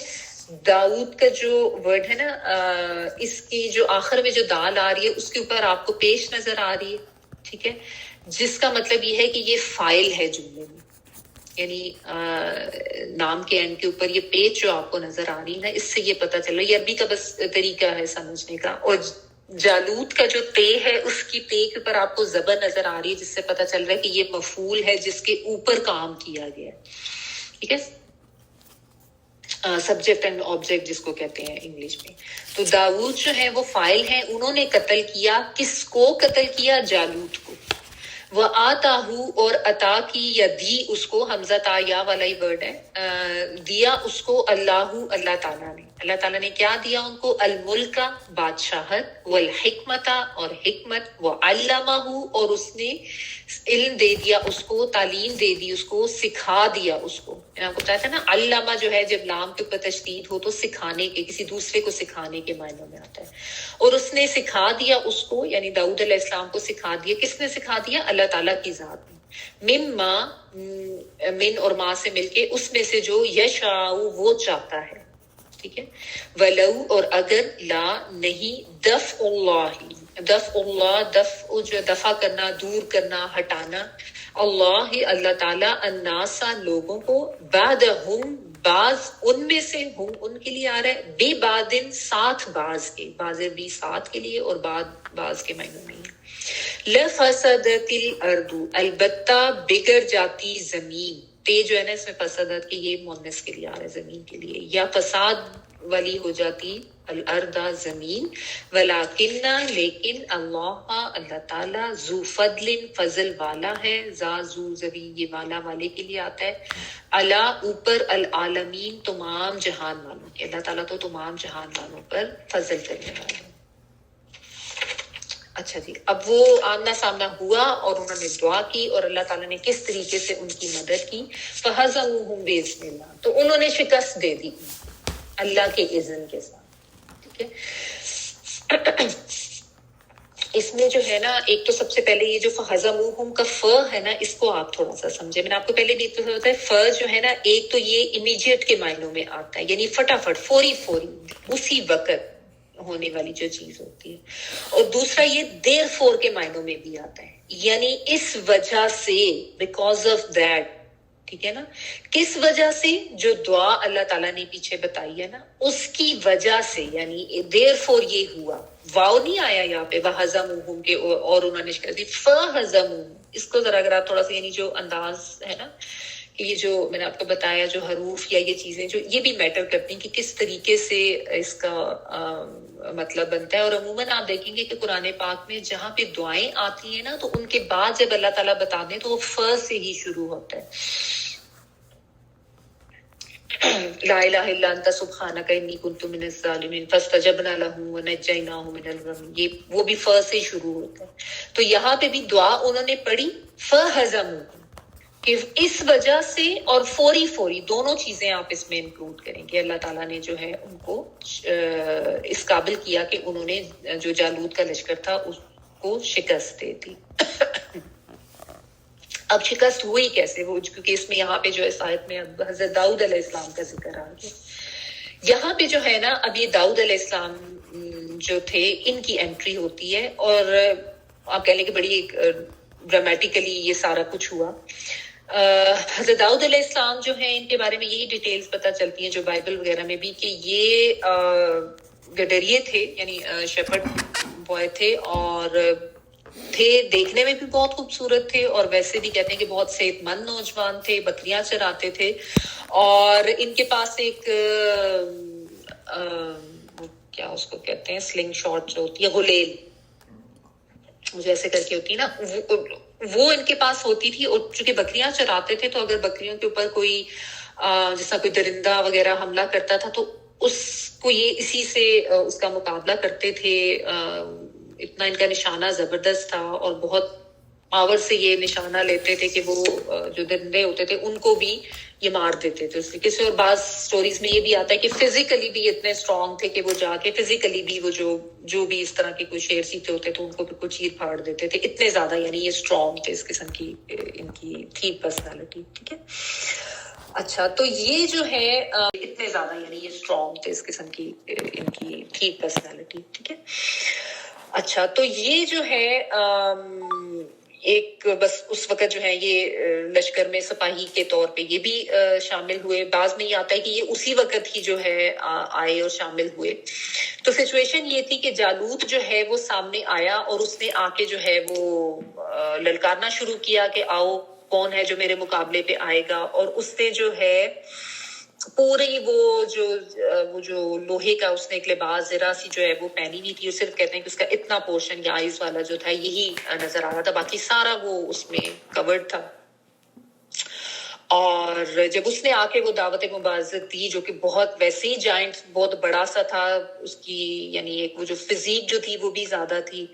داؤد کا جو ورڈ ہے نا، اس کی جو آخر میں جو دال آ رہی ہے اس کے اوپر آپ کو پیش نظر آ رہی ہے. ٹھیک ہے، جس کا مطلب یہ ہے کہ یہ فائل ہے جملے میں، یعنی نام کے اینڈ کے اوپر یہ پیج جو آپ کو نظر آ رہی ہے نا، اس سے یہ پتہ چل رہا ہے، یہ عربی کا بس طریقہ ہے سمجھنے کا. اور جالوت کا جو تے ہے، اس کی تے کے اوپر آپ کو زبر نظر آ رہی ہے، جس سے پتہ چل رہا ہے کہ یہ مفعول ہے جس کے اوپر کام کیا گیا ہے. ٹھیک ہے، سبجیکٹ اینڈ آبجیکٹ جس کو کہتے ہیں انگلش میں. تو داؤد جو ہے وہ فائل ہیں، انہوں نے قتل کیا. کس کو قتل کیا؟ جالوت کو. وَآتَاهُ، اور عطا کی یا دی اس کو، حمزہ تا یا والا ہی ورڈ ہے، دیا اس کو اللہ تعالیٰ نے. اللہ تعالیٰ نے کیا دیا ان کو؟ الملک، بادشاہت، والحکمت، اور حکمت، وعلمہ، اور اس نے علم دے دیا اس کو، تعلیم دے دی اس کو، سکھا دیا اس کو. میں آپ کو بتایا تھا نا، علامہ جو ہے جب لام کے اوپر تشدید ہو تو سکھانے کے، کسی دوسرے کو سکھانے کے معنوں میں آتا ہے. اور اس نے سکھا دیا اس کو، یعنی داؤد علیہ السلام کو سکھا دیا. کس نے سکھا دیا؟ اللہ تعالیٰ کی ذات نے. من اور ما سے مل کے، اس میں سے جو یشاء وہ چاہتا ہے. ٹھیک ہے، ولو، اور اگر، لا نہیں، دفع اللہ، دفع جو دفع کرنا، دور کرنا، ہٹانا، اللہ تعالیٰ، الناس لوگوں کو، بعدہم بعض ان میں سے، ہم ان کے لیے آ رہا ہے، بے بادن ساتھ بعض کے، بعض بھی ساتھ کے لیے اور بعض کے معنوں میں. لفسدت الارض، البتہ بگڑ جاتی زمین. تے جو ہے نا اس میں فسادت کی، یہ مؤنث کے لیے آ رہا ہے، زمین کے لیے، یا فساد والی ہو جاتی الارض، زمین. ولیکن، لیکن، اللہ تعالیٰ، ذو فضل، فضل والا ہے. ذو زبی، یہ والا والے کے لیے آتا ہے. علا، اوپر، العالمین، تمام جہان والوں کے. اللہ تعالیٰ تو تمام جہان والوں پر فضل کرنے والا ہے. اچھا جی، اب وہ آمنا سامنا ہوا اور انہوں نے دعا کی، اور اللہ تعالیٰ نے کس طریقے سے ان کی مدد کی. فَهَزَمُوهُمْ بِإِذْنِ اللَّهِ، تو انہوں نے شکست دے دی اللہ کے اذن کے ساتھ. ٹھیک ہے، اس میں جو ہے نا، ایک تو سب سے پہلے یہ جو فَهَزَمُوهُمْ کا ف ہے نا، اس کو آپ تھوڑا سا سمجھے. میں نے آپ کو پہلے بھی تو بتایا، ف جو ہے نا، ایک تو یہ امیڈیٹ کے معنوں میں آتا ہے، یعنی فٹافٹ، فوری، اسی وقت ہونے والی جو چیز ہوتی ہے. اور دوسرا یہ دیر فور کے معنوں میں بھی آتا ہے، یعنی اس وجہ سے، بیکاز آف دیٹ. ٹھیک ہے نا، کس وجہ سے؟ جو دعا اللہ تعالیٰ نے پیچھے بتائی ہے نا، اس کی وجہ سے، یعنی دیر فور یہ ہوا. واو نہیں آیا یہاں پہ وَهَزَمُوهُمْ کے، اور انہوں نے شکست دی. فَهَزَمُوهُمْ، اس کو ذرا اگر آپ تھوڑا سا، یعنی جو انداز ہے نا، کہ یہ جو میں نے آپ کو بتایا، جو حروف یا یہ چیزیں جو یہ بھی میٹر کرتی ہیں کہ کس طریقے سے اس کا مطلب بنتا ہے. اور عموماً آپ دیکھیں گے کہ قرآن پاک میں جہاں پہ دعائیں آتی ہیں نا، تو ان کے بعد جب اللہ تعالیٰ بتا دیں تو وہ ف سے ہی شروع ہوتا ہے. لا الہ الا انت سبحانک انی کنت من الظالمین فاستجبنا لہ ونجیناہ من الغم، یہ وہ بھی ف سے شروع ہوتا ہے. تو یہاں پہ بھی دعا انہوں نے پڑھی فَهَزَمُوهُمْ، کہ اس وجہ سے، اور فوری دونوں چیزیں آپ اس میں انکلوڈ کریں کہ اللہ تعالیٰ نے جو ہے ان کو اس قابل کیا کہ انہوں نے جو جالوت کا لشکر تھا اس کو شکست دے دی. اب شکست ہوئی کیسے؟ وہ کیونکہ اس میں یہاں پہ جو اس آیت میں اب حضرت داؤد علیہ السلام کا ذکر آ گیا. یہاں پہ جو ہے نا، اب یہ داؤد علیہ السلام جو تھے، ان کی انٹری ہوتی ہے، اور آپ کہہ لیں کہ بڑی ڈرامیٹیکلی یہ سارا کچھ ہوا. حضرت داؤد علیہ السلام جو ہیں، ان کے بارے میں یہی ڈیٹیلز پتہ چلتی ہیں جو بائبل وغیرہ میں بھی، کہ یہ گڈریے تھے، یعنی شیپرڈ بوائے تھے، اور تھے دیکھنے میں بھی بہت خوبصورت تھے، اور ویسے بھی کہتے ہیں کہ بہت صحت مند نوجوان تھے، بکریاں چراتے تھے. اور ان کے پاس ایک کیا اس کو کہتے ہیں، سلنگ شاٹ جو ہوتی ہے، غلیل مجھے ایسے کر کے ہوتی ہے نا، وہ ان کے پاس ہوتی تھی. اور چونکہ بکریاں چراتے تھے، تو اگر بکریوں کے اوپر کوئی جس طرح کوئی درندہ وغیرہ حملہ کرتا تھا، تو اس کو یہ اسی سے اس کا مقابلہ کرتے تھے. اتنا ان کا نشانہ زبردست تھا اور بہت پاور سے یہ نشانہ لیتے تھے کہ وہ جو درندے ہوتے تھے ان کو بھی یہ مار دیتے تھے اس طریقے سے. اور بعض سٹوریز میں یہ بھی آتا ہے کہ فزیکلی بھی اتنے اسٹرانگ تھے کہ وہ جا کے فزیکلی بھی وہ جو بھی اس طرح کے کوئی شیر سیتے ہوتے تھے ان کو بالکل چیر پھاڑ دیتے تھے. اتنے زیادہ یعنی یہ اسٹرانگ تھے اس قسم کی ان کی تھی پرسنالٹی. ٹھیک ہے. اچھا تو یہ جو ہے اتنے زیادہ یعنی یہ اسٹرانگ تھے اس قسم کی ان کی تھی پرسنالٹی. ٹھیک ہے. اچھا تو یہ جو ہے ایک بس اس وقت جو ہے یہ لشکر میں سپاہی کے طور پہ یہ بھی شامل ہوئے. بعض میں یہ آتا ہے کہ یہ اسی وقت ہی جو ہے آئے اور شامل ہوئے. تو سچویشن یہ تھی کہ جالوت جو ہے وہ سامنے آیا اور اس نے آ کے جو ہے وہ للکارنا شروع کیا کہ آؤ کون ہے جو میرے مقابلے پہ آئے گا. اور اس نے جو ہے پوری وہ جو لوہے کا اس نے ایک لباس ذرا سی جو ہے وہ پہنی نہیں تھی. صرف کہتے ہیں کہ اس کا اتنا پورشن یا آئیز والا جو تھا یہی نظر آ رہا تھا, باقی سارا وہ اس میں کورڈ تھا. اور جب اس نے آ کے وہ دعوت مبارزت دی جو کہ بہت ویسے ہی جائنٹ بہت بڑا سا تھا اس کی یعنی ایک وہ جو فزیک جو تھی وہ بھی زیادہ تھی.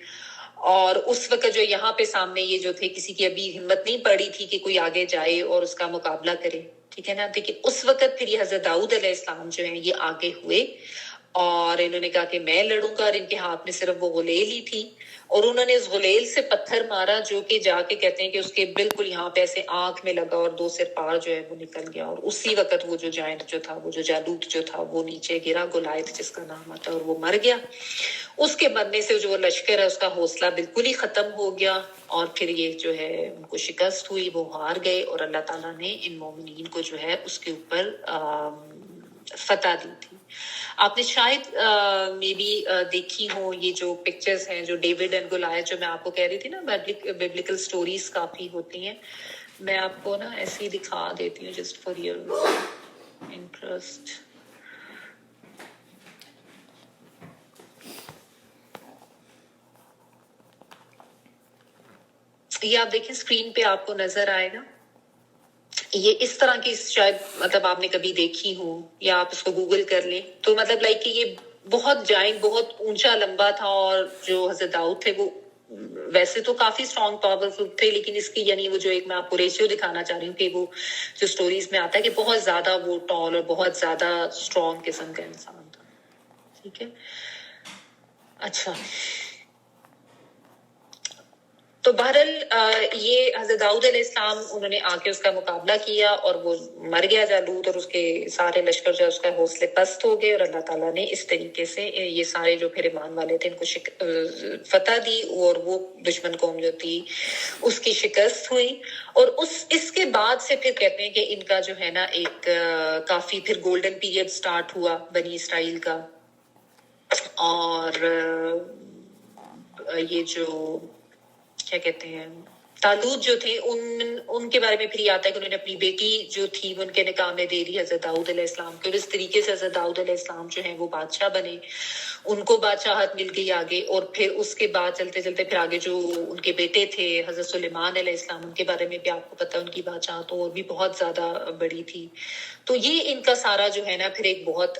اور اس وقت جو یہاں پہ سامنے یہ جو تھے کسی کی ابھی ہمت نہیں پڑی تھی کہ کوئی آگے جائے اور اس کا مقابلہ کرے. ٹھیک ہے نا. لیکن اس وقت پھر یہ حضرت داؤد علیہ السلام جو ہیں یہ آگے ہوئے اور انہوں نے کہا کہ میں لڑوں گا. اور ان کے ہاتھ میں صرف وہ غلیل ہی تھی اور انہوں نے اس غلیل سے پتھر مارا جو کہ جا کے کہتے ہیں کہ اس کے بالکل یہاں پہ ایسے آنکھ میں لگا اور 2 سر پار جو ہے وہ نکل گیا. اور اسی وقت وہ جو جائنٹ جو تھا وہ جو جالوت جو تھا وہ نیچے گرا, گولایت جس کا نام آتا, اور وہ مر گیا. اس کے مرنے سے جو لشکر ہے اس کا حوصلہ بالکل ہی ختم ہو گیا اور پھر یہ جو ہے ان کو شکست ہوئی, وہ ہار گئے. اور اللہ تعالیٰ نے ان مومنین کو جو ہے اس کے اوپر فتح دی تھی. آپ نے شاید میں بھی دیکھی ہوں یہ جو پکچرز ہیں جو ڈیوڈ اینڈ گولایت جو میں آپ کو کہہ رہی تھی نا, بیبلیکل سٹوریز کافی ہوتی ہیں. میں آپ کو نا ایسے ہی دکھا دیتی ہوں جسٹ فار یور انٹرسٹ. یہ آپ دیکھیں اسکرین پہ آپ کو نظر آئے گا. یہ اس طرح کی شاید مطلب آپ نے کبھی دیکھی ہو یا آپ اس کو گوگل کر لیں تو مطلب لائک کہ یہ بہت جائنٹ بہت اونچا لمبا تھا. اور جو حضرت داؤد تھے وہ ویسے تو کافی اسٹرانگ پاورفل تھے لیکن اس کی یعنی وہ جو ایک میں آپ کو ریشیو دکھانا چاہ رہی ہوں کہ وہ جو سٹوریز میں آتا ہے کہ بہت زیادہ وہ ٹال اور بہت زیادہ اسٹرانگ قسم کا انسان تھا. ٹھیک ہے. اچھا تو بہرحال یہ حضرت داؤد علیہ السلام انہوں نے آ کے اس کا مقابلہ کیا اور وہ مر گیا جالوت اور اس کے سارے لشکر جو اس کا حوصلے پست ہو گئے. اور اللہ تعالیٰ نے اس طریقے سے یہ سارے جو پھر ایمان والے تھے ان کو فتح دی اور وہ دشمن قوم جو تھی اس کی شکست ہوئی. اور اس کے بعد سے پھر کہتے ہیں کہ ان کا جو ہے نا ایک کافی پھر گولڈن پیریڈ سٹارٹ ہوا بنی اسرائیل کا. اور یہ جو کیا کہتے ہیں طالوت جو تھے ان کے بارے میں پھر یہ آتا ہے کہ انہوں نے اپنی بیٹی جو تھی وہ ان کے نکاح میں دے دی حضرت داؤد علیہ السلام کو. اور اس طریقے سے حضرت داؤد علیہ السلام جو ہیں وہ بادشاہ بنے, ان کو بادشاہت مل گئی آگے. اور پھر اس کے بعد چلتے چلتے پھر آگے جو ان کے بیٹے تھے حضرت سلیمان علیہ السلام ان کے بارے میں بھی آپ کو پتہ ان کی بادشاہت اور بھی بہت زیادہ بڑی تھی. تو یہ ان کا سارا جو ہے نا پھر ایک بہت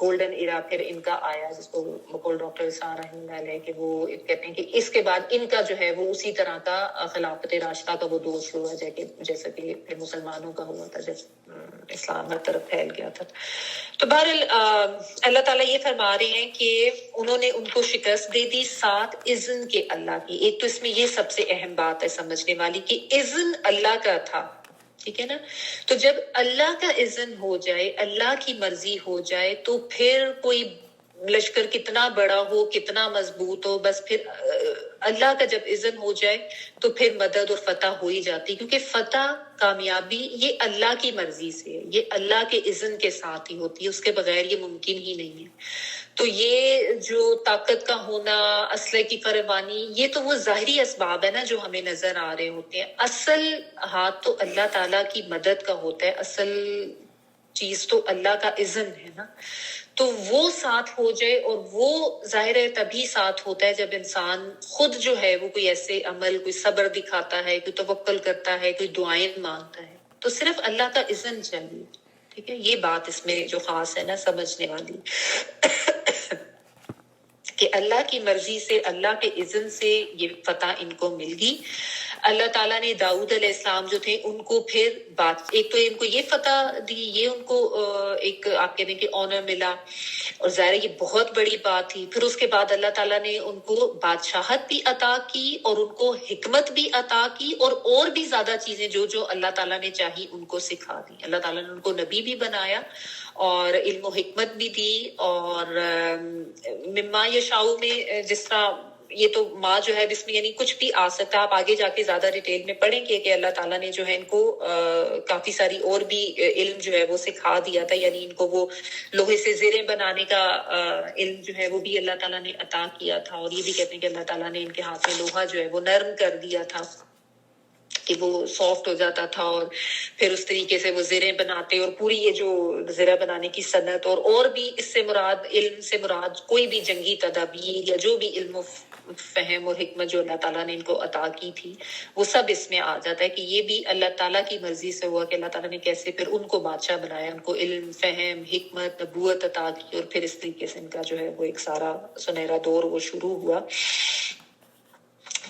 گولڈن ایرا پھر ان کا آیا جس کو مقول ڈاکٹر اسحاق رحمہ اللہ کہ وہ کہتے ہیں کہ اس کے بعد ان کا جو ہے وہ اسی طرح کا خلافت راشدہ کا وہ دور شروع ہوا جیسا کہ پھر مسلمانوں کا ہوا تھا جب اسلام ہر طرف پھیل گیا تھا. تو بہرحال اللہ تعالیٰ یہ فرما رہے ہیں کہ انہوں نے ان کو شکست دے دی ساتھ اذن کے اللہ کی. ایک تو اس میں یہ سب سے اہم بات ہے سمجھنے والی کہ اذن اللہ کا تھا. ٹھیک ہے نا. تو جب اللہ کا اذن ہو جائے اللہ کی مرضی ہو جائے تو پھر کوئی لشکر کتنا بڑا ہو کتنا مضبوط ہو بس پھر اللہ کا جب اذن ہو جائے تو پھر مدد اور فتح ہو ہی جاتی. کیونکہ فتح کامیابی یہ اللہ کی مرضی سے ہے, یہ اللہ کے اذن کے ساتھ ہی ہوتی ہے, اس کے بغیر یہ ممکن ہی نہیں ہے. تو یہ جو طاقت کا ہونا اسلحے کی فراوانی یہ تو وہ ظاہری اسباب ہے نا جو ہمیں نظر آ رہے ہوتے ہیں. اصل ہاتھ تو اللہ تعالیٰ کی مدد کا ہوتا ہے, اصل چیز تو اللہ کا اذن ہے نا. تو وہ ساتھ ہو جائے اور وہ ظاہر ہے تبھی ساتھ ہوتا ہے جب انسان خود جو ہے وہ کوئی ایسے عمل کوئی صبر دکھاتا ہے کوئی توکل کرتا ہے کوئی دعائیں مانگتا ہے. تو صرف اللہ کا اذن چاہیے. ٹھیک ہے, یہ بات اس میں جو خاص ہے نا سمجھنے والی کہ اللہ کی مرضی سے, اللہ کے اذن سے یہ فتح ان کو مل گئی. اللہ تعالیٰ نے داؤد علیہ السلام جو تھے ان کو پھر بات, ایک تو ان کو یہ فتح دی, یہ ان کو ایک آپ کہتے ہیں کہ آنر ملا, اور ظاہر یہ بہت بڑی بات تھی. پھر اس کے بعد اللہ تعالیٰ نے ان کو بادشاہت بھی عطا کی اور ان کو حکمت بھی عطا کی, اور بھی زیادہ چیزیں جو اللہ تعالیٰ نے چاہی ان کو سکھا دی. اللہ تعالیٰ نے ان کو نبی بھی بنایا اور علم و حکمت بھی دی. اور مما یشاؤ میں جس طرح یہ تو ماں جو ہے اس میں یعنی کچھ بھی آ سکتا ہے, آپ آگے جا کے زیادہ ڈیٹیل میں پڑھیں گے کہ اللہ تعالیٰ نے جو ہے ان کو کافی ساری اور بھی علم جو ہے وہ سکھا دیا تھا. یعنی ان کو وہ لوہے سے زریں بنانے کا علم جو ہے وہ بھی اللہ تعالیٰ نے عطا کیا تھا. اور یہ بھی کہتے ہیں کہ اللہ تعالیٰ نے ان کے ہاتھ میں لوہا جو ہے وہ نرم کر دیا تھا کہ وہ سافٹ ہو جاتا تھا, اور پھر اس طریقے سے وہ زریں بناتے. اور پوری یہ جو زرہ بنانے کی صنعت اور بھی اس سے مراد, علم سے مراد کوئی بھی جنگی تدابیر یا جو بھی علم و فہم اور حکمت جو اللہ تعالیٰ نے ان کو عطا کی تھی وہ سب اس میں آ جاتا ہے کہ یہ بھی اللہ تعالیٰ کی مرضی سے ہوا کہ اللہ تعالیٰ نے کیسے پھر ان کو بادشاہ بنایا, ان کو علم, فہم, حکمت, نبوت عطا کی, اور پھر اس طریقے سے ان کا جو ہے وہ ایک سارا سنہرا دور وہ شروع ہوا.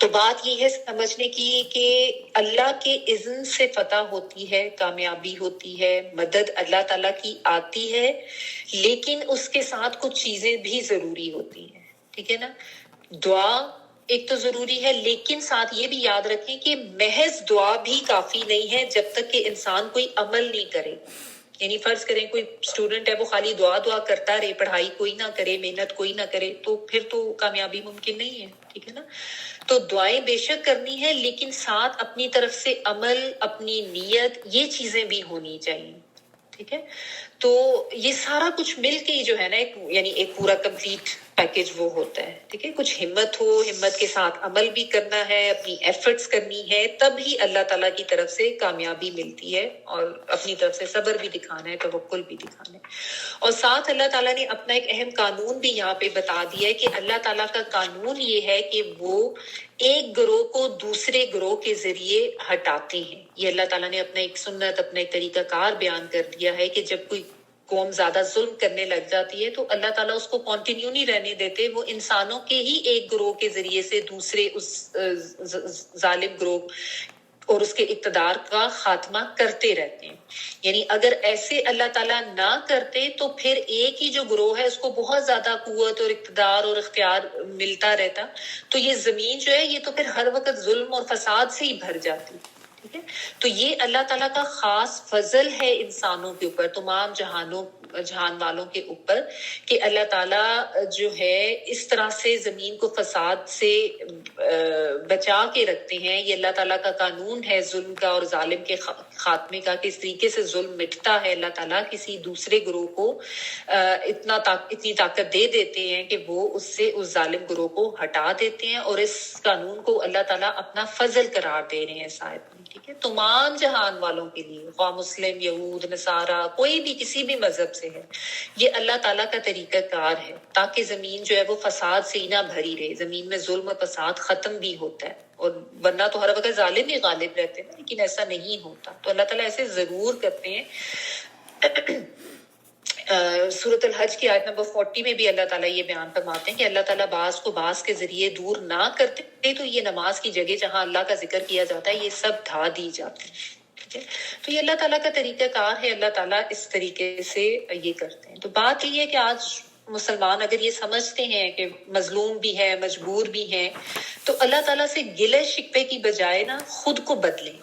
تو بات یہ ہے سمجھنے کی کہ اللہ کے اذن سے فتح ہوتی ہے, کامیابی ہوتی ہے, مدد اللہ تعالیٰ کی آتی ہے, لیکن اس کے ساتھ کچھ چیزیں بھی ضروری ہوتی ہیں. ٹھیک ہے نا, دعا ایک تو ضروری ہے, لیکن ساتھ یہ بھی یاد رکھیں کہ محض دعا بھی کافی نہیں ہے جب تک کہ انسان کوئی عمل نہیں کرے. یعنی فرض کریں کوئی اسٹوڈنٹ ہے وہ خالی دعا کرتا رہے, پڑھائی کوئی نہ کرے, محنت کوئی نہ کرے, تو پھر تو کامیابی ممکن نہیں ہے. ٹھیک ہے نا, تو دعائیں بے شک کرنی ہے, لیکن ساتھ اپنی طرف سے عمل, اپنی نیت, یہ چیزیں بھی ہونی چاہیے. ٹھیک ہے, تو یہ سارا کچھ مل کے ہی جو ہے نا ایک یعنی ایک پورا کمپلیٹ پیکج وہ ہوتا ہے. ٹھیک ہے, کچھ ہمت ہو, ہمت کے ساتھ عمل بھی کرنا ہے, اپنی ایفرٹس کرنی ہے, تب ہی اللہ تعالیٰ کی طرف سے کامیابی ملتی ہے, اور اپنی طرف سے صبر بھی دکھانا ہے, توکل بھی دکھانا ہے. اور ساتھ اللہ تعالیٰ نے اپنا ایک اہم قانون بھی یہاں پہ بتا دیا ہے کہ اللہ تعالیٰ کا قانون یہ ہے کہ وہ ایک گروہ کو دوسرے گروہ کے ذریعے ہٹاتے ہیں. یہ اللہ تعالیٰ نے اپنا ایک سنت, اپنا ایک طریقہ کار بیان کر دیا ہے کہ جب کوئی قوم زیادہ ظلم کرنے لگ جاتی ہے تو اللہ تعالیٰ اس کو کنٹینیو نہیں رہنے دیتے, وہ انسانوں کے ہی ایک گروہ کے ذریعے سے دوسرے اس ظالم گروہ اور اس کے اقتدار کا خاتمہ کرتے رہتے ہیں. یعنی اگر ایسے اللہ تعالیٰ نہ کرتے تو پھر ایک ہی جو گروہ ہے اس کو بہت زیادہ قوت اور اقتدار اور اختیار ملتا رہتا, تو یہ زمین جو ہے یہ تو پھر ہر وقت ظلم اور فساد سے ہی بھر جاتی. ٹھیک ہے, تو یہ اللہ تعالیٰ کا خاص فضل ہے انسانوں کے اوپر, تمام جہان والوں کے اوپر, کہ اللہ تعالیٰ جو ہے اس طرح سے زمین کو فساد سے بچا کے رکھتے ہیں. یہ اللہ تعالیٰ کا قانون ہے ظلم کا اور ظالم کے خاتمے کا, کہ اس طریقے سے ظلم مٹتا ہے. اللہ تعالیٰ کسی دوسرے گروہ کو اتنی طاقت دے دیتے ہیں کہ وہ اس ظالم گروہ کو ہٹا دیتے ہیں, اور اس قانون کو اللہ تعالیٰ اپنا فضل قرار دے رہے ہیں اس آیت میں. ٹھیک ہے, تمام جہان والوں کے لیے, خواہ مسلم, یہود, نصارہ, کوئی بھی کسی بھی مذہب سے ہے, یہ اللہ تعالیٰ کا طریقہ کار ہے تاکہ زمین جو ہے وہ فساد سے ہی نہ بھری رہے. زمین میں ظلم و فساد ختم بھی ہوتا ہے, اور ورنہ تو ہر وقت ظالم ہی غالب رہتے ہیں, لیکن ایسا نہیں ہوتا. تو اللہ تعالیٰ ایسے ضرور کرتے ہیں. سورۃ الحج کی آیت نمبر 40 میں بھی اللہ تعالیٰ یہ بیان فرماتے ہیں کہ اللہ تعالیٰ بعض کو بعض کے ذریعے دور نہ کرتے تو یہ نماز کی جگہ جہاں اللہ کا ذکر کیا جاتا ہے یہ سب ڈھا دی جاتی ہے. ٹھیک ہے, تو یہ اللہ تعالیٰ کا طریقہ کار ہے, اللہ تعالیٰ اس طریقے سے یہ کرتے ہیں. تو بات یہ ہے کہ آج مسلمان اگر یہ سمجھتے ہیں کہ مظلوم بھی ہے, مجبور بھی ہیں, تو اللہ تعالیٰ سے گلے شکوے کی بجائے نا خود کو بدلیں,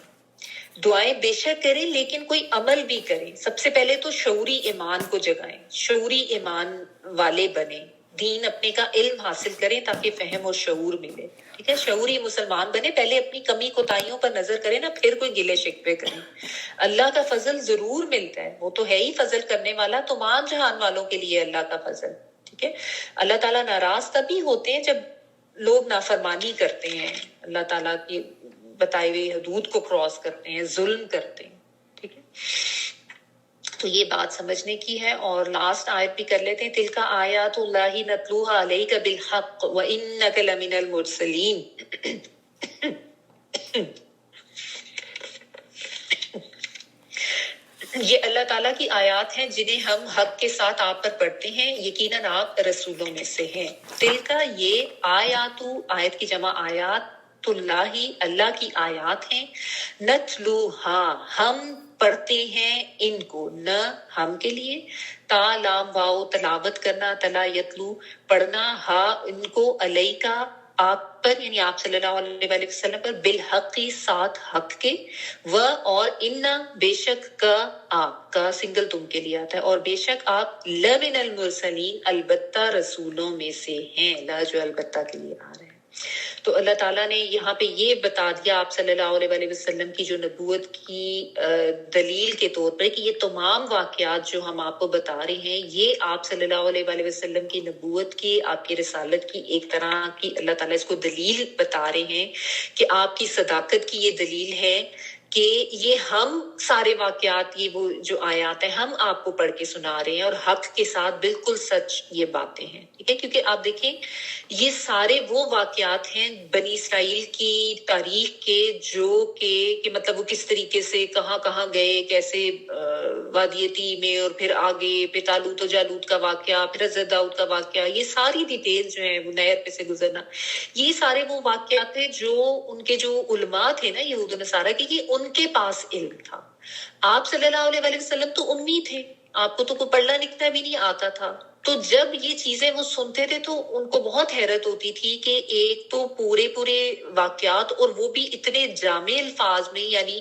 دعائیں بے شک کریں لیکن کوئی عمل بھی کریں. سب سے پہلے تو شعوری ایمان کو جگائیں, شعوری ایمان والے بنیں, دین اپنے کا علم حاصل کریں تاکہ فہم اور شعور ملے. ٹھیک ہے, شعوری مسلمان بنے, پہلے اپنی کمی کوتاہیوں پر نظر کریں نا, پھر کوئی گلے شکوے کریں. اللہ کا فضل ضرور ملتا ہے, وہ تو ہے ہی فضل کرنے والا, تمام جہان والوں کے لیے اللہ کا فضل. ٹھیک ہے, اللہ تعالیٰ ناراض تبھی ہوتے ہیں جب لوگ نافرمانی کرتے ہیں, اللہ تعالیٰ کی بتائی ہوئی حدود کو کراس کرتے ہیں, ظلم کرتے ہیں. ٹھیک ہے, تو یہ بات سمجھنے کی ہے. اور لاسٹ آیت بھی کر لیتے ہیں, تلک آیات اللہ نتلوها علیک بالحق وانک لمن المرسلین. یہ اللہ تعالیٰ کی آیات ہیں جنہیں ہم حق کے ساتھ آپ پر پڑھتے ہیں، یقیناً آپ رسولوں میں سے ہیں۔ تلکا یہ آیت کی جمع آیات اللہ اللہ کی آیات ہیں، نتلوہا ہم پڑھتے ہیں ان کو، نہ ہم کے لیے، تا لام واؤ تلاوت کرنا، تلا یتلو پڑھنا، ہا ان کو، علیکا آپ پر یعنی آپ صلی اللہ علیہ وآلہ وسلم پر، بالحق ساتھ حق کے، و اور ان بے شک کا آپ کا سنگل تم کے لیے آتا ہے، اور بے شک آپ لمن المرسلین البتہ رسولوں میں سے ہیں، لا جو البتہ کے لیے آ رہے ہیں۔ تو اللہ تعالیٰ نے یہاں پہ یہ بتا دیا آپ صلی اللہ علیہ وآلہ وسلم کی جو نبوت کی دلیل کے طور پر کہ یہ تمام واقعات جو ہم آپ کو بتا رہے ہیں یہ آپ صلی اللہ علیہ وآلہ وسلم کی نبوت کی، آپ کی رسالت کی ایک طرح کی اللہ تعالیٰ اس کو دلیل بتا رہے ہیں کہ آپ کی صداقت کی یہ دلیل ہے کہ یہ ہم سارے واقعات، یہ وہ جو آیات ہیں ہم آپ کو پڑھ کے سنا رہے ہیں اور حق کے ساتھ بالکل سچ یہ باتیں ہیں، ٹھیک ہے؟ کیونکہ آپ دیکھیں یہ سارے وہ واقعات ہیں بنی اسرائیل کی تاریخ کے جو کہ مطلب وہ کس طریقے سے کہاں کہاں گئے، کیسے وادی تیہ میں، اور پھر آگے پھر طالوت و جالوت کا واقعہ، پھر حضرت داؤد کا واقعہ، یہ ساری ڈیٹیل جو ہیں وہ نہر پہ سے گزرنا، یہ سارے وہ واقعات ہیں جو ان کے جو علماء تھے نا یہود و نصارہ کی، کہ ان کے پاس علم تھا۔ آپ صلی اللہ علیہ وآلہ وسلم تو امی تھے، آپ کو تو کوئی پڑھنا لکھنا بھی نہیں آتا تھا، تو جب یہ چیزیں وہ سنتے تھے تو ان کو بہت حیرت ہوتی تھی کہ ایک تو پورے واقعات اور وہ بھی اتنے جامع الفاظ میں، یعنی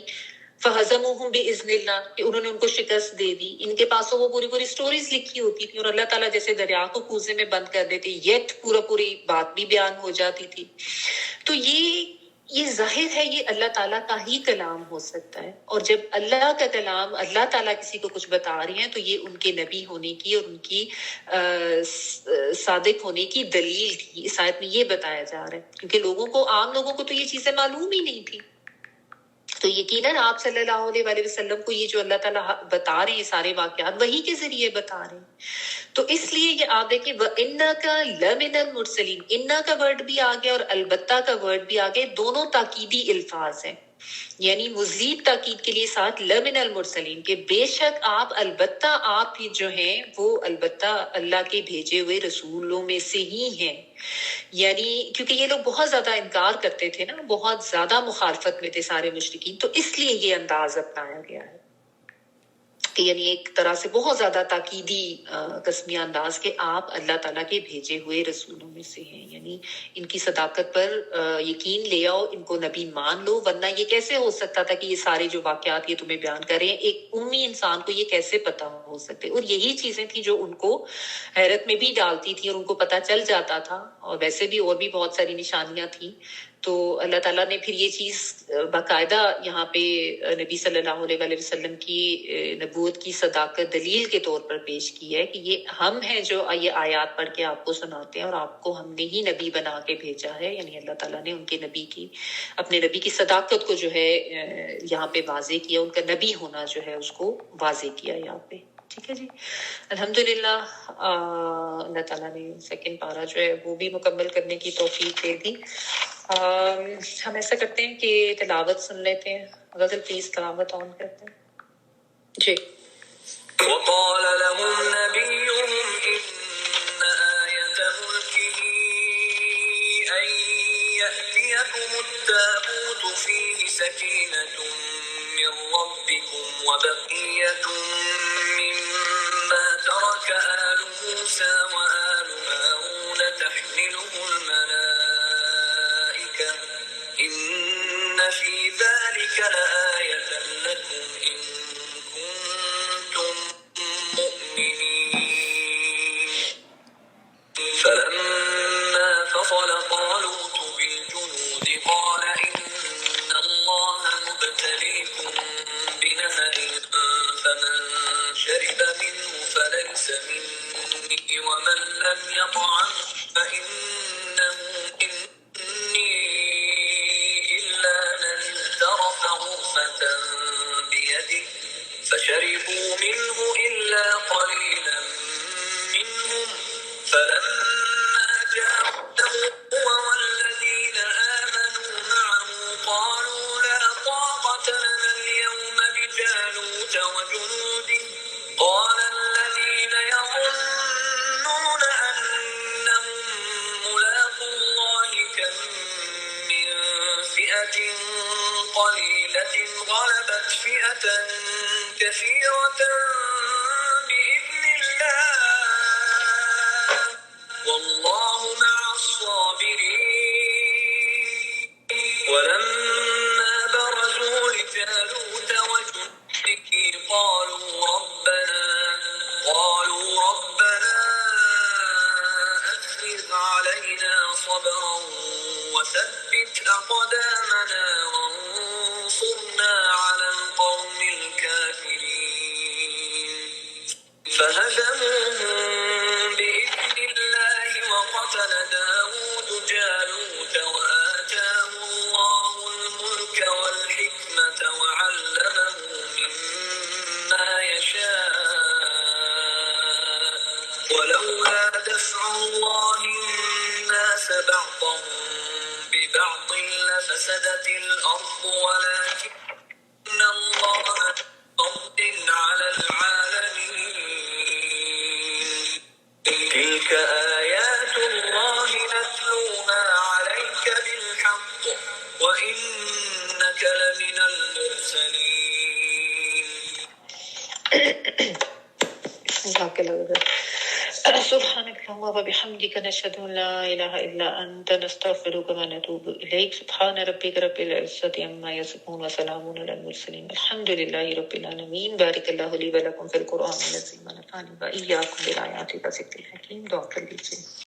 فَهَزَمُوهُمْ بِإِذْنِ اللَّهِ کہ انہوں نے ان کو شکست دے دی، ان کے پاس وہ پوری سٹوریز لکھی ہوتی تھی اور اللہ تعالیٰ جیسے دریا کو کوزے میں بند کر دیتے، یت پوری بات بھی بیان ہو جاتی تھی۔ تو یہ ظاہر ہے یہ اللہ تعالیٰ کا ہی کلام ہو سکتا ہے، اور جب اللہ کا کلام اللہ تعالیٰ کسی کو کچھ بتا رہی ہیں تو یہ ان کے نبی ہونے کی اور ان کی صادق ہونے کی دلیل تھی۔ اس آیت میں یہ بتایا جا رہا ہے کیونکہ عام لوگوں کو تو یہ چیزیں معلوم ہی نہیں تھی، تو یقیناً آپ صلی اللہ علیہ وآلہ وسلم کو یہ جو اللہ تعالیٰ بتا رہے ہیں سارے واقعات وہی کے ذریعے بتا رہے ہیں۔ تو اس لیے یہ آپ دیکھیں وَإِنَّكَ لَمِنَ الْمُرْسَلِينَ، اِنَّا کا ورڈ بھی آ گیا اور البتہ کا ورڈ بھی آ گیا، دونوں تاکیدی الفاظ ہیں، یعنی مزید تاکید کے لیے ساتھ لمن المرسلین کہ بے شک آپ، البتہ آپ ہی جو ہیں وہ البتہ اللہ کے بھیجے ہوئے رسولوں میں سے ہی ہیں، یعنی کیونکہ یہ لوگ بہت زیادہ انکار کرتے تھے نا، بہت زیادہ مخالفت میں تھے سارے مشرکین، تو اس لیے یہ انداز اپنایا گیا ہے کہ یعنی ایک طرح سے بہت زیادہ تاکیدی قسمیہ انداز کہ آپ اللہ تعالیٰ کے بھیجے ہوئے رسولوں میں سے ہیں، یعنی ان کی صداقت پر یقین لے آؤ، ان کو نبی مان لو، ورنہ یہ کیسے ہو سکتا تھا کہ یہ سارے جو واقعات یہ تمہیں بیان کر رہے ہیں ایک امی انسان کو یہ کیسے پتا ہو سکتے؟ اور یہی چیزیں تھیں جو ان کو حیرت میں بھی ڈالتی تھی اور ان کو پتا چل جاتا تھا، اور ویسے بھی اور بھی بہت ساری نشانیاں تھیں۔ تو اللہ تعالیٰ نے پھر یہ چیز باقاعدہ یہاں پہ نبی صلی اللہ علیہ وآلہ وسلم کی نبوت کی صداقت دلیل کے طور پر پیش کی ہے کہ یہ ہم ہیں جو یہ آیات پڑھ کے آپ کو سناتے ہیں اور آپ کو ہم نے ہی نبی بنا کے بھیجا ہے، یعنی اللہ تعالیٰ نے ان کے اپنے نبی کی صداقت کو جو ہے یہاں پہ واضح کیا، ان کا نبی ہونا جو ہے اس کو واضح کیا یہاں پہ۔ ٹھیک ہے جی، الحمدللہ اللہ تعالیٰ نے سیکنڈ پارہ جو ہے وہ بھی مکمل کرنے کی توفیق دے دی۔ ہم ایسا کرتے ہیں کہ تلاوت سن لیتے ہیں، غزل پلیز تلاوت آن کرتے ہیں جی۔ وقال لهم نبيهم إن آية ملكه أن يأتيكم التابوت فيه سكينة من ربكم وبقية مما ترك آل موسى وآل هارون تحمله الملائكة إن في ذلك لآية لكم إن كنتم مؤمنين فلما فصل طالوت بالجنود قال إن الله مبتليكم بنهر فمن شرب منه فليس مني ومن لم يطعم فإنه مني إلا من اغترف غرفة بيده فشربوا منه إلا قليلا منهم فلما جاءه هو والذين آمنوا معه قالوا لا طاقة لنا اليوم بجالوت وجنوده غلبت فئة كثيرة بإذن الله والله مع الصابرين ولما برزوا لجالوت وجنوده قالوا ربنا أفرغ علينا صبرا وثبت أقدامنا وانصرنا على القوم الكافرين فهزموهم بإذن الله وقتل داود جالوت وآتاه الله الملك والحكمة وعلمه مما يشاء ولولا دفع الله الناس بعضهم ببعض لفسدت الأرض ولكن الله فضل على العالمين تلك آيات الله نتلوها عليك بالحق وإنك لمن المرسلين جزاك الله خير. سبحانك اللهم وبحمدك نشهد ان لا اله الا انت نستغفرك ونتوب اليك. سبحان ربك رب العزة عما يصفون وسلام على المرسلين الحمد لله رب العالمين. بارك الله لي ولكم في القرآن العظيم ونفعني وإياكم بالآيات والذكر الحكيم. دعا کر لیجیے.